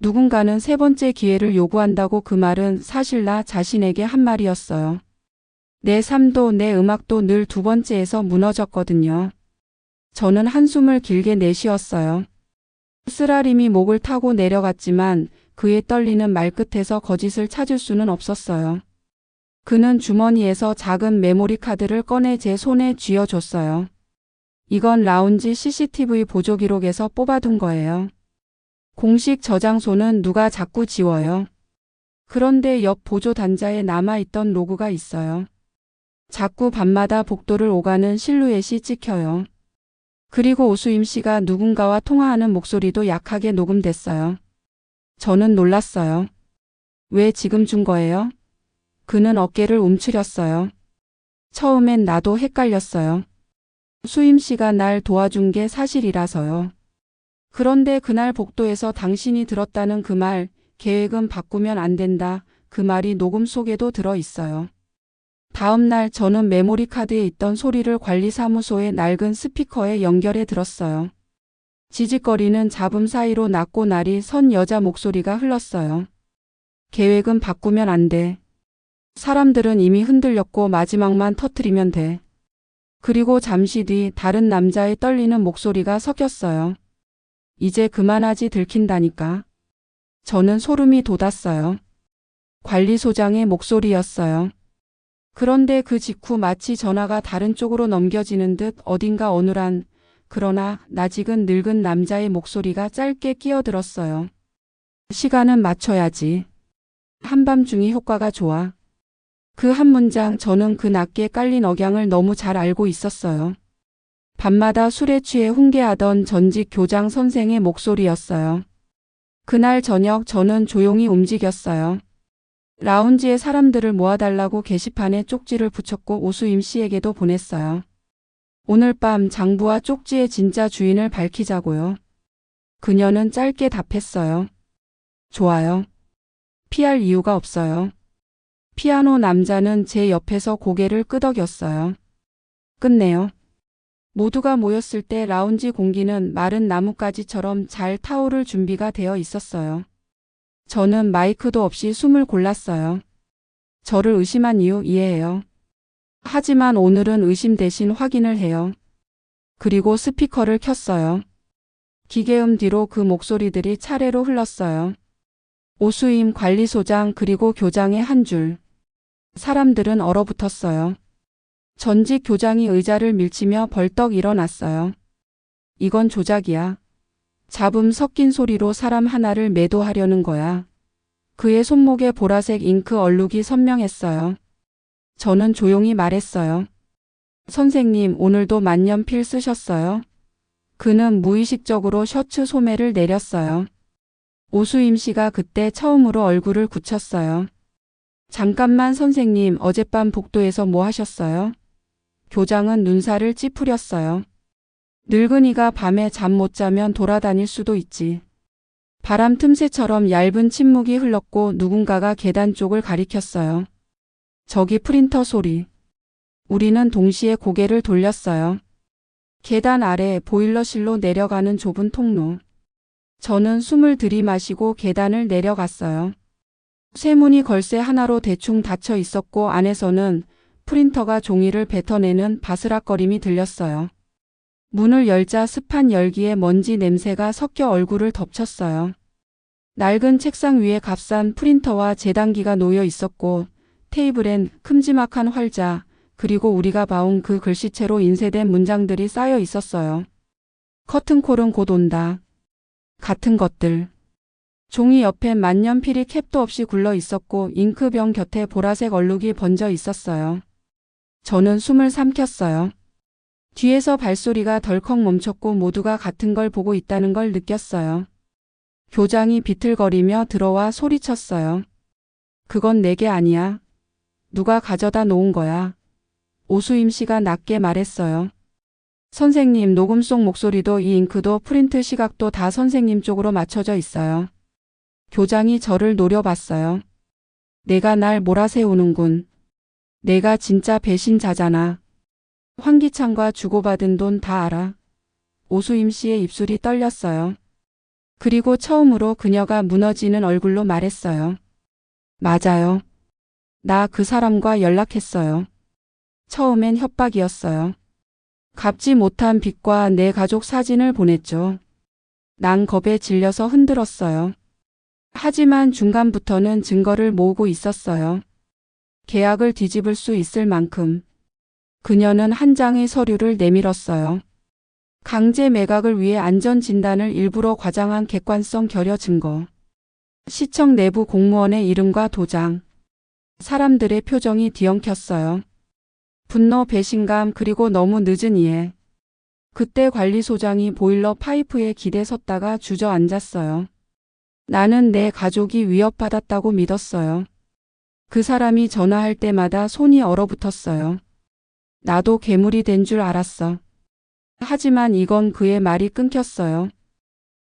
누군가는 세 번째 기회를 요구한다고 그 말은 사실 나 자신에게 한 말이었어요. 내 삶도 내 음악도 늘 두 번째에서 무너졌거든요. 저는 한숨을 길게 내쉬었어요. 쓰라림이 목을 타고 내려갔지만 그의 떨리는 말끝에서 거짓을 찾을 수는 없었어요. 그는 주머니에서 작은 메모리 카드를 꺼내 제 손에 쥐어줬어요. 이건 라운지 CCTV 보조 기록에서 뽑아둔 거예요. 공식 저장소는 누가 자꾸 지워요. 그런데 옆 보조 단자에 남아있던 로그가 있어요. 자꾸 밤마다 복도를 오가는 실루엣이 찍혀요. 그리고 오수임 씨가 누군가와 통화하는 목소리도 약하게 녹음됐어요. 저는 놀랐어요. 왜 지금 준 거예요? 그는 어깨를 움츠렸어요. 처음엔 나도 헷갈렸어요. 수임 씨가 날 도와준 게 사실이라서요. 그런데 그날 복도에서 당신이 들었다는 그 말, 계획은 바꾸면 안 된다. 그 말이 녹음 속에도 들어 있어요. 다음 날 저는 메모리 카드에 있던 소리를 관리사무소의 낡은 스피커에 연결해 들었어요. 지직거리는 잡음 사이로 낮고 날이 선 여자 목소리가 흘렀어요. 계획은 바꾸면 안 돼. 사람들은 이미 흔들렸고 마지막만 터뜨리면 돼. 그리고 잠시 뒤 다른 남자의 떨리는 목소리가 섞였어요. 이제 그만하지 들킨다니까. 저는 소름이 돋았어요. 관리소장의 목소리였어요. 그런데 그 직후 마치 전화가 다른 쪽으로 넘겨지는 듯 어딘가 어눌한 그러나 낯익은 늙은 남자의 목소리가 짧게 끼어들었어요. 시간은 맞춰야지. 한밤중이 효과가 좋아. 그 한 문장 저는 그 낮게 깔린 억양을 너무 잘 알고 있었어요. 밤마다 술에 취해 훈계하던 전직 교장 선생의 목소리였어요. 그날 저녁 저는 조용히 움직였어요. 라운지에 사람들을 모아달라고 게시판에 쪽지를 붙였고 오수임 씨에게도 보냈어요. 오늘 밤 장부와 쪽지의 진짜 주인을 밝히자고요. 그녀는 짧게 답했어요. 좋아요. 피할 이유가 없어요. 피아노 남자는 제 옆에서 고개를 끄덕였어요. 끝내요. 모두가 모였을 때 라운지 공기는 마른 나뭇가지처럼 잘 타오를 준비가 되어 있었어요. 저는 마이크도 없이 숨을 골랐어요. 저를 의심한 이유 이해해요. 하지만 오늘은 의심 대신 확인을 해요. 그리고 스피커를 켰어요. 기계음 뒤로 그 목소리들이 차례로 흘렀어요. 오수임 관리소장 그리고 교장의 한 줄. 사람들은 얼어붙었어요. 전직 교장이 의자를 밀치며 벌떡 일어났어요. 이건 조작이야. 잡음 섞인 소리로 사람 하나를 매도하려는 거야. 그의 손목에 보라색 잉크 얼룩이 선명했어요. 저는 조용히 말했어요. 선생님, 오늘도 만년필 쓰셨어요? 그는 무의식적으로 셔츠 소매를 내렸어요. 오수임 씨가 그때 처음으로 얼굴을 굳혔어요. 잠깐만 선생님, 어젯밤 복도에서 뭐 하셨어요? 교장은 눈살을 찌푸렸어요. 늙은이가 밤에 잠 못 자면 돌아다닐 수도 있지. 바람 틈새처럼 얇은 침묵이 흘렀고 누군가가 계단 쪽을 가리켰어요. 저기 프린터 소리. 우리는 동시에 고개를 돌렸어요. 계단 아래 보일러실로 내려가는 좁은 통로. 저는 숨을 들이마시고 계단을 내려갔어요. 쇠문이 걸쇠 하나로 대충 닫혀 있었고 안에서는 프린터가 종이를 뱉어내는 바스락거림이 들렸어요. 문을 열자 습한 열기에 먼지 냄새가 섞여 얼굴을 덮쳤어요. 낡은 책상 위에 값싼 프린터와 재단기가 놓여 있었고 테이블엔 큼지막한 활자 그리고 우리가 봐온 그 글씨체로 인쇄된 문장들이 쌓여 있었어요. 커튼콜은 곧 온다. 같은 것들. 종이 옆엔 만년필이 캡도 없이 굴러 있었고 잉크병 곁에 보라색 얼룩이 번져 있었어요. 저는 숨을 삼켰어요. 뒤에서 발소리가 덜컥 멈췄고 모두가 같은 걸 보고 있다는 걸 느꼈어요. 교장이 비틀거리며 들어와 소리쳤어요. 그건 내게 아니야. 누가 가져다 놓은 거야. 오수임 씨가 낮게 말했어요. 선생님, 녹음 속 목소리도 이 잉크도 프린트 시각도 다 선생님 쪽으로 맞춰져 있어요. 교장이 저를 노려봤어요. 내가 날 몰아세우는군. 내가 진짜 배신자잖아. 황기찬과 주고받은 돈 다 알아. 오수임 씨의 입술이 떨렸어요. 그리고 처음으로 그녀가 무너지는 얼굴로 말했어요. 맞아요. 나 그 사람과 연락했어요. 처음엔 협박이었어요. 갚지 못한 빚과 내 가족 사진을 보냈죠. 난 겁에 질려서 흔들었어요. 하지만 중간부터는 증거를 모으고 있었어요. 계약을 뒤집을 수 있을 만큼. 그녀는 한 장의 서류를 내밀었어요. 강제 매각을 위해 안전진단을 일부러 과장한 객관성 결여 증거. 시청 내부 공무원의 이름과 도장. 사람들의 표정이 뒤엉켰어요. 분노, 배신감, 그리고 너무 늦은 이해. 그때 관리소장이 보일러 파이프에 기대 섰다가 주저앉았어요. 나는 내 가족이 위협받았다고 믿었어요. 그 사람이 전화할 때마다 손이 얼어붙었어요. 나도 괴물이 된 줄 알았어. 하지만 이건 그의 말이 끊겼어요.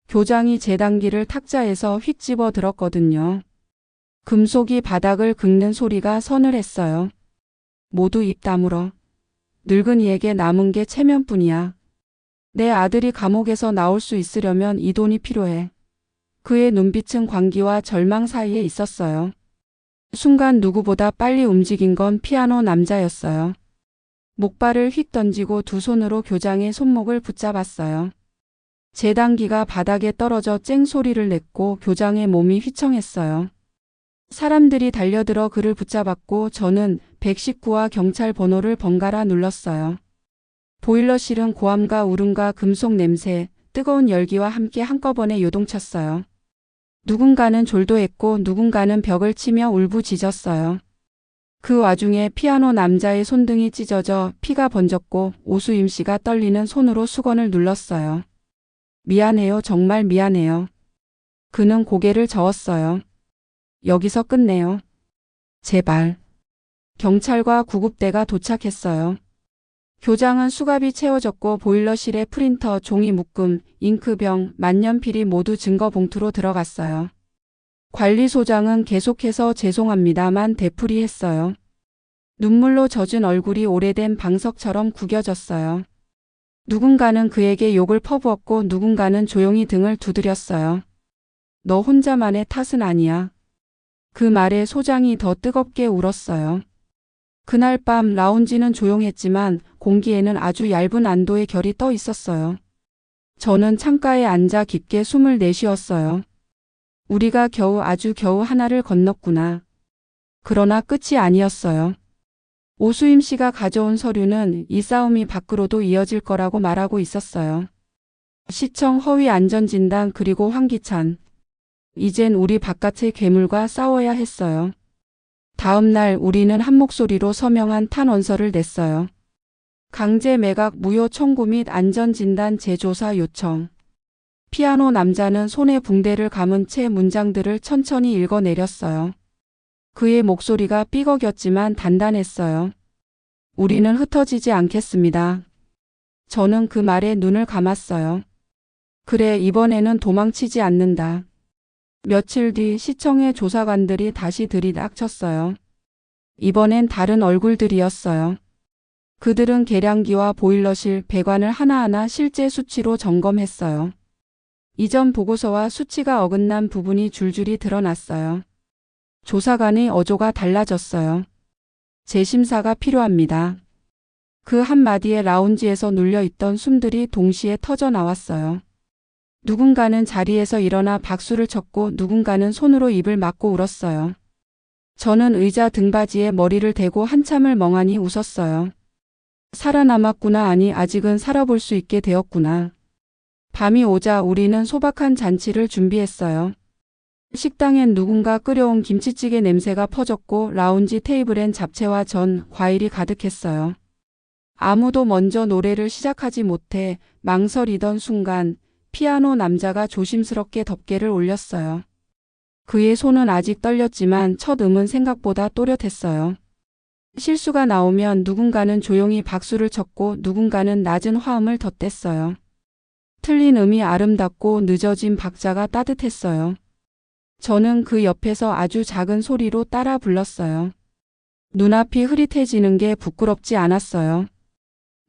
교장이 재단기를 탁자에서 휙 집어 들었거든요. 금속이 바닥을 긁는 소리가 서늘했어요. 모두 입 다물어. 늙은이에게 남은 게 체면뿐이야. 내 아들이 감옥에서 나올 수 있으려면 이 돈이 필요해. 그의 눈빛은 광기와 절망 사이에 있었어요. 순간 누구보다 빨리 움직인 건 피아노 남자였어요. 목발을 휙 던지고 두 손으로 교장의 손목을 붙잡았어요. 재단기가 바닥에 떨어져 쨍 소리를 냈고 교장의 몸이 휘청했어요. 사람들이 달려들어 그를 붙잡았고 저는 119와 경찰 번호를 번갈아 눌렀어요. 보일러실은 고함과 울음과 금속 냄새, 뜨거운 열기와 함께 한꺼번에 요동쳤어요. 누군가는 졸도했고 누군가는 벽을 치며 울부짖었어요. 그 와중에 피아노 남자의 손등이 찢어져 피가 번졌고 오수임 씨가 떨리는 손으로 수건을 눌렀어요. 미안해요. 정말 미안해요. 그는 고개를 저었어요. 여기서 끝내요. 제발. 경찰과 구급대가 도착했어요. 교장은 수갑이 채워졌고 보일러실에 프린터, 종이 묶음, 잉크병, 만년필이 모두 증거 봉투로 들어갔어요. 관리소장은 계속해서 죄송합니다만 되풀이했어요. 눈물로 젖은 얼굴이 오래된 방석처럼 구겨졌어요. 누군가는 그에게 욕을 퍼부었고 누군가는 조용히 등을 두드렸어요. 너 혼자만의 탓은 아니야. 그 말에 소장이 더 뜨겁게 울었어요. 그날 밤 라운지는 조용했지만 공기에는 아주 얇은 안도의 결이 떠 있었어요. 저는 창가에 앉아 깊게 숨을 내쉬었어요. 우리가 아주 겨우 하나를 건넜구나. 그러나 끝이 아니었어요. 오수임 씨가 가져온 서류는 이 싸움이 밖으로도 이어질 거라고 말하고 있었어요. 시청 허위 안전진단 그리고 황기찬. 이젠 우리 바깥의 괴물과 싸워야 했어요. 다음 날 우리는 한 목소리로 서명한 탄원서를 냈어요. 강제 매각 무효 청구 및 안전진단 재조사 요청. 피아노 남자는 손에 붕대를 감은 채 문장들을 천천히 읽어내렸어요. 그의 목소리가 삐걱였지만 단단했어요. 우리는 흩어지지 않겠습니다. 저는 그 말에 눈을 감았어요. 그래, 이번에는 도망치지 않는다. 며칠 뒤 시청의 조사관들이 다시 들이닥쳤어요. 이번엔 다른 얼굴들이었어요. 그들은 계량기와 보일러실, 배관을 하나하나 실제 수치로 점검했어요. 이전 보고서와 수치가 어긋난 부분이 줄줄이 드러났어요. 조사관의 어조가 달라졌어요. 재심사가 필요합니다. 그 한마디에 라운지에서 눌려있던 숨들이 동시에 터져 나왔어요. 누군가는 자리에서 일어나 박수를 쳤고 누군가는 손으로 입을 막고 울었어요. 저는 의자 등받이에 머리를 대고 한참을 멍하니 웃었어요. 살아남았구나. 아니, 아직은 살아볼 수 있게 되었구나. 밤이 오자 우리는 소박한 잔치를 준비했어요. 식당엔 누군가 끓여온 김치찌개 냄새가 퍼졌고 라운지 테이블엔 잡채와 전, 과일이 가득했어요. 아무도 먼저 노래를 시작하지 못해 망설이던 순간 피아노 남자가 조심스럽게 덮개를 올렸어요. 그의 손은 아직 떨렸지만 첫 음은 생각보다 또렷했어요. 실수가 나오면 누군가는 조용히 박수를 쳤고 누군가는 낮은 화음을 덧댔어요. 틀린 음이 아름답고 늦어진 박자가 따뜻했어요. 저는 그 옆에서 아주 작은 소리로 따라 불렀어요. 눈앞이 흐릿해지는 게 부끄럽지 않았어요.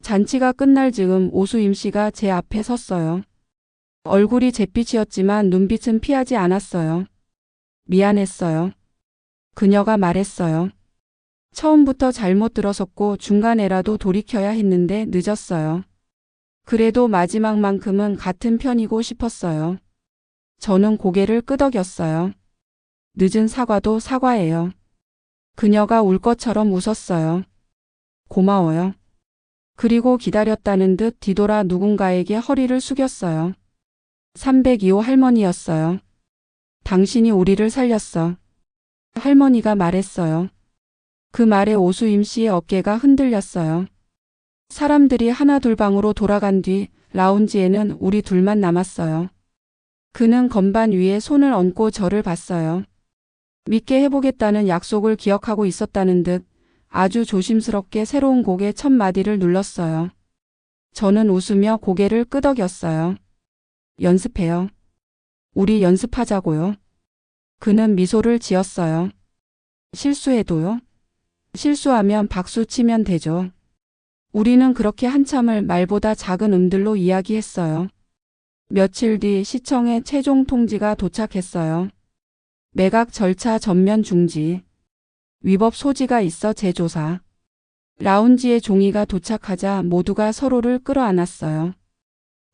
잔치가 끝날 즈음 오수임 씨가 제 앞에 섰어요. 얼굴이 잿빛이었지만 눈빛은 피하지 않았어요. 미안했어요. 그녀가 말했어요. 처음부터 잘못 들어섰고 중간에라도 돌이켜야 했는데 늦었어요. 그래도 마지막만큼은 같은 편이고 싶었어요. 저는 고개를 끄덕였어요. 늦은 사과도 사과예요. 그녀가 울 것처럼 웃었어요. 고마워요. 그리고 기다렸다는 듯 뒤돌아 누군가에게 허리를 숙였어요. 302호 할머니였어요. 당신이 우리를 살렸어. 할머니가 말했어요. 그 말에 오수임 씨의 어깨가 흔들렸어요. 사람들이 하나둘 방으로 돌아간 뒤 라운지에는 우리 둘만 남았어요. 그는 건반 위에 손을 얹고 저를 봤어요. 믿게 해보겠다는 약속을 기억하고 있었다는 듯 아주 조심스럽게 새로운 곡의 첫 마디를 눌렀어요. 저는 웃으며 고개를 끄덕였어요. 연습해요. 우리 연습하자고요. 그는 미소를 지었어요. 실수해도요? 실수하면 박수 치면 되죠. 우리는 그렇게 한참을 말보다 작은 음들로 이야기했어요. 며칠 뒤 시청에 최종 통지가 도착했어요. 매각 절차 전면 중지. 위법 소지가 있어 재조사. 라운지에 종이가 도착하자 모두가 서로를 끌어안았어요.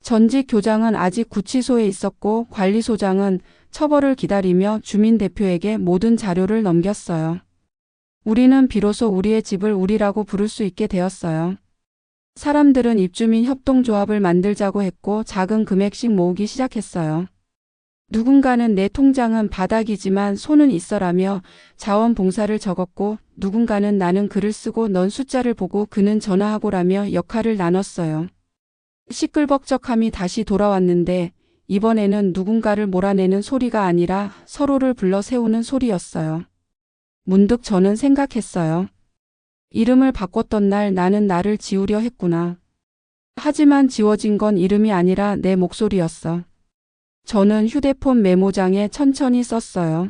전직 교장은 아직 구치소에 있었고 관리소장은 처벌을 기다리며 주민대표에게 모든 자료를 넘겼어요. 우리는 비로소 우리의 집을 우리라고 부를 수 있게 되었어요. 사람들은 입주민 협동조합을 만들자고 했고 작은 금액씩 모으기 시작했어요. 누군가는 내 통장은 바닥이지만 손은 있어라며 자원봉사를 적었고 누군가는 나는 글을 쓰고 넌 숫자를 보고 그는 전화하고라며 역할을 나눴어요. 시끌벅적함이 다시 돌아왔는데 이번에는 누군가를 몰아내는 소리가 아니라 서로를 불러 세우는 소리였어요. 문득 저는 생각했어요. 이름을 바꿨던 날 나는 나를 지우려 했구나. 하지만 지워진 건 이름이 아니라 내 목소리였어. 저는 휴대폰 메모장에 천천히 썼어요.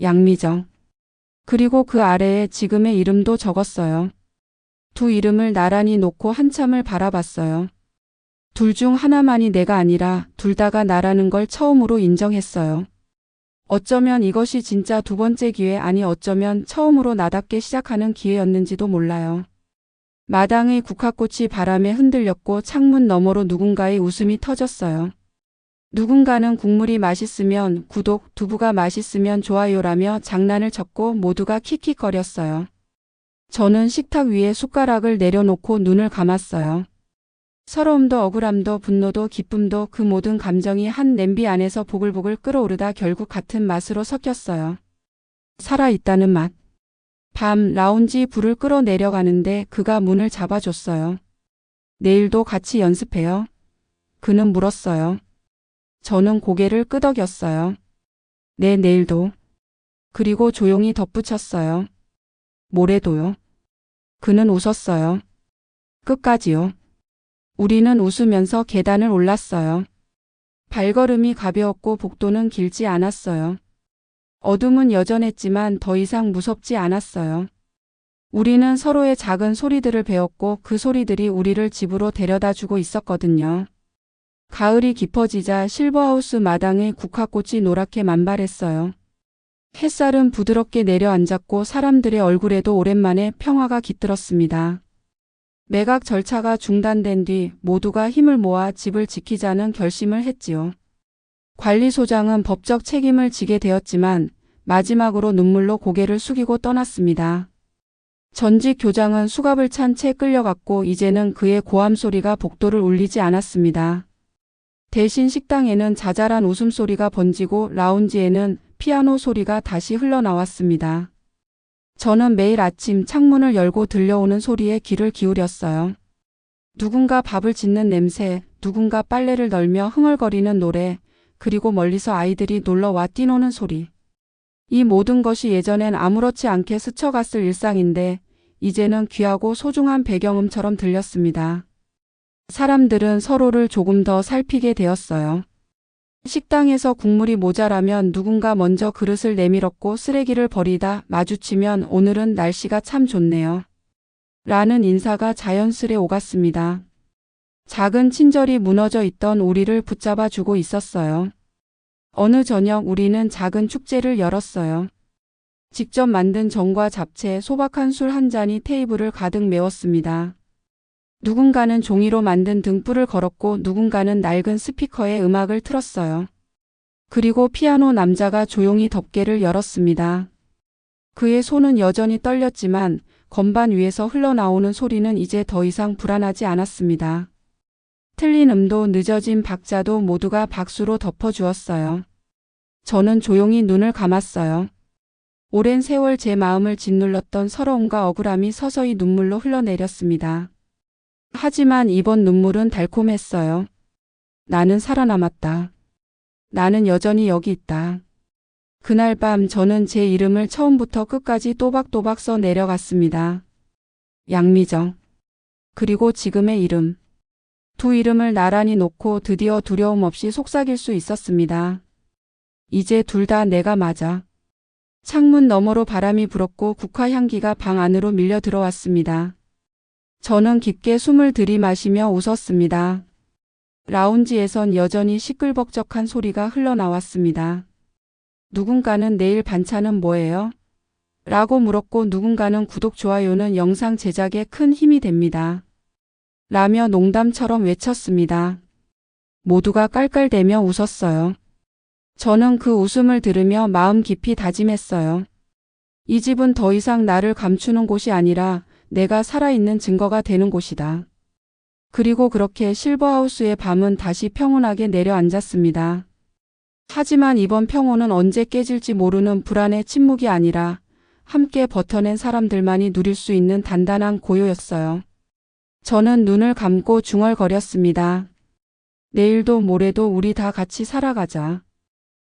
양미정. 그리고 그 아래에 지금의 이름도 적었어요. 두 이름을 나란히 놓고 한참을 바라봤어요. 둘 중 하나만이 내가 아니라 둘 다가 나라는 걸 처음으로 인정했어요. 어쩌면 이것이 진짜 두 번째 기회 아니 어쩌면 처음으로 나답게 시작하는 기회였는지도 몰라요. 마당의 국화꽃이 바람에 흔들렸고 창문 너머로 누군가의 웃음이 터졌어요. 누군가는 국물이 맛있으면 구독, 두부가 맛있으면 좋아요라며 장난을 쳤고 모두가 킥킥거렸어요. 저는 식탁 위에 숟가락을 내려놓고 눈을 감았어요. 서러움도 억울함도 분노도 기쁨도 그 모든 감정이 한 냄비 안에서 보글보글 끓어오르다 결국 같은 맛으로 섞였어요. 살아있다는 맛. 밤 라운지 불을 끌어내려가는데 그가 문을 잡아줬어요. 내일도 같이 연습해요. 그는 물었어요. 저는 고개를 끄덕였어요. 네, 내일도. 그리고 조용히 덧붙였어요. 모레도요. 그는 웃었어요. 끝까지요. 우리는 웃으면서 계단을 올랐어요. 발걸음이 가벼웠고 복도는 길지 않았어요. 어둠은 여전했지만 더 이상 무섭지 않았어요. 우리는 서로의 작은 소리들을 배웠고 그 소리들이 우리를 집으로 데려다주고 있었거든요. 가을이 깊어지자 실버하우스 마당에 국화꽃이 노랗게 만발했어요. 햇살은 부드럽게 내려앉았고 사람들의 얼굴에도 오랜만에 평화가 깃들었습니다. 매각 절차가 중단된 뒤 모두가 힘을 모아 집을 지키자는 결심을 했지요. 관리소장은 법적 책임을 지게 되었지만 마지막으로 눈물로 고개를 숙이고 떠났습니다. 전직 교장은 수갑을 찬 채 끌려갔고 이제는 그의 고함 소리가 복도를 울리지 않았습니다. 대신 식당에는 자잘한 웃음소리가 번지고 라운지에는 피아노 소리가 다시 흘러나왔습니다. 저는 매일 아침 창문을 열고 들려오는 소리에 귀를 기울였어요. 누군가 밥을 짓는 냄새, 누군가 빨래를 널며 흥얼거리는 노래, 그리고 멀리서 아이들이 놀러와 뛰노는 소리. 이 모든 것이 예전엔 아무렇지 않게 스쳐갔을 일상인데 이제는 귀하고 소중한 배경음처럼 들렸습니다. 사람들은 서로를 조금 더 살피게 되었어요. 식당에서 국물이 모자라면 누군가 먼저 그릇을 내밀었고 쓰레기를 버리다 마주치면 오늘은 날씨가 참 좋네요. 라는 인사가 자연스레 오갔습니다. 작은 친절이 무너져 있던 우리를 붙잡아 주고 있었어요. 어느 저녁 우리는 작은 축제를 열었어요. 직접 만든 정과 잡채, 소박한 술 한 잔이 테이블을 가득 메웠습니다. 누군가는 종이로 만든 등불을 걸었고 누군가는 낡은 스피커에 음악을 틀었어요. 그리고 피아노 남자가 조용히 덮개를 열었습니다. 그의 손은 여전히 떨렸지만 건반 위에서 흘러나오는 소리는 이제 더 이상 불안하지 않았습니다. 틀린 음도 늦어진 박자도 모두가 박수로 덮어주었어요. 저는 조용히 눈을 감았어요. 오랜 세월 제 마음을 짓눌렀던 서러움과 억울함이 서서히 눈물로 흘러내렸습니다. 하지만 이번 눈물은 달콤했어요. 나는 살아남았다. 나는 여전히 여기 있다. 그날 밤 저는 제 이름을 처음부터 끝까지 또박또박 써 내려갔습니다. 양미정. 그리고 지금의 이름. 두 이름을 나란히 놓고 드디어 두려움 없이 속삭일 수 있었습니다. 이제 둘 다 내가 맞아. 창문 너머로 바람이 불었고 국화 향기가 방 안으로 밀려 들어왔습니다. 저는 깊게 숨을 들이마시며 웃었습니다. 라운지에선 여전히 시끌벅적한 소리가 흘러나왔습니다. 누군가는 내일 반찬은 뭐예요? 라고 물었고 누군가는 구독, 좋아요는 영상 제작에 큰 힘이 됩니다. 라며 농담처럼 외쳤습니다. 모두가 깔깔대며 웃었어요. 저는 그 웃음을 들으며 마음 깊이 다짐했어요. 이 집은 더 이상 나를 감추는 곳이 아니라 내가 살아있는 증거가 되는 곳이다. 그리고 그렇게 실버하우스의 밤은 다시 평온하게 내려앉았습니다. 하지만 이번 평온은 언제 깨질지 모르는 불안의 침묵이 아니라 함께 버텨낸 사람들만이 누릴 수 있는 단단한 고요였어요. 저는 눈을 감고 중얼거렸습니다. 내일도 모레도 우리 다 같이 살아가자.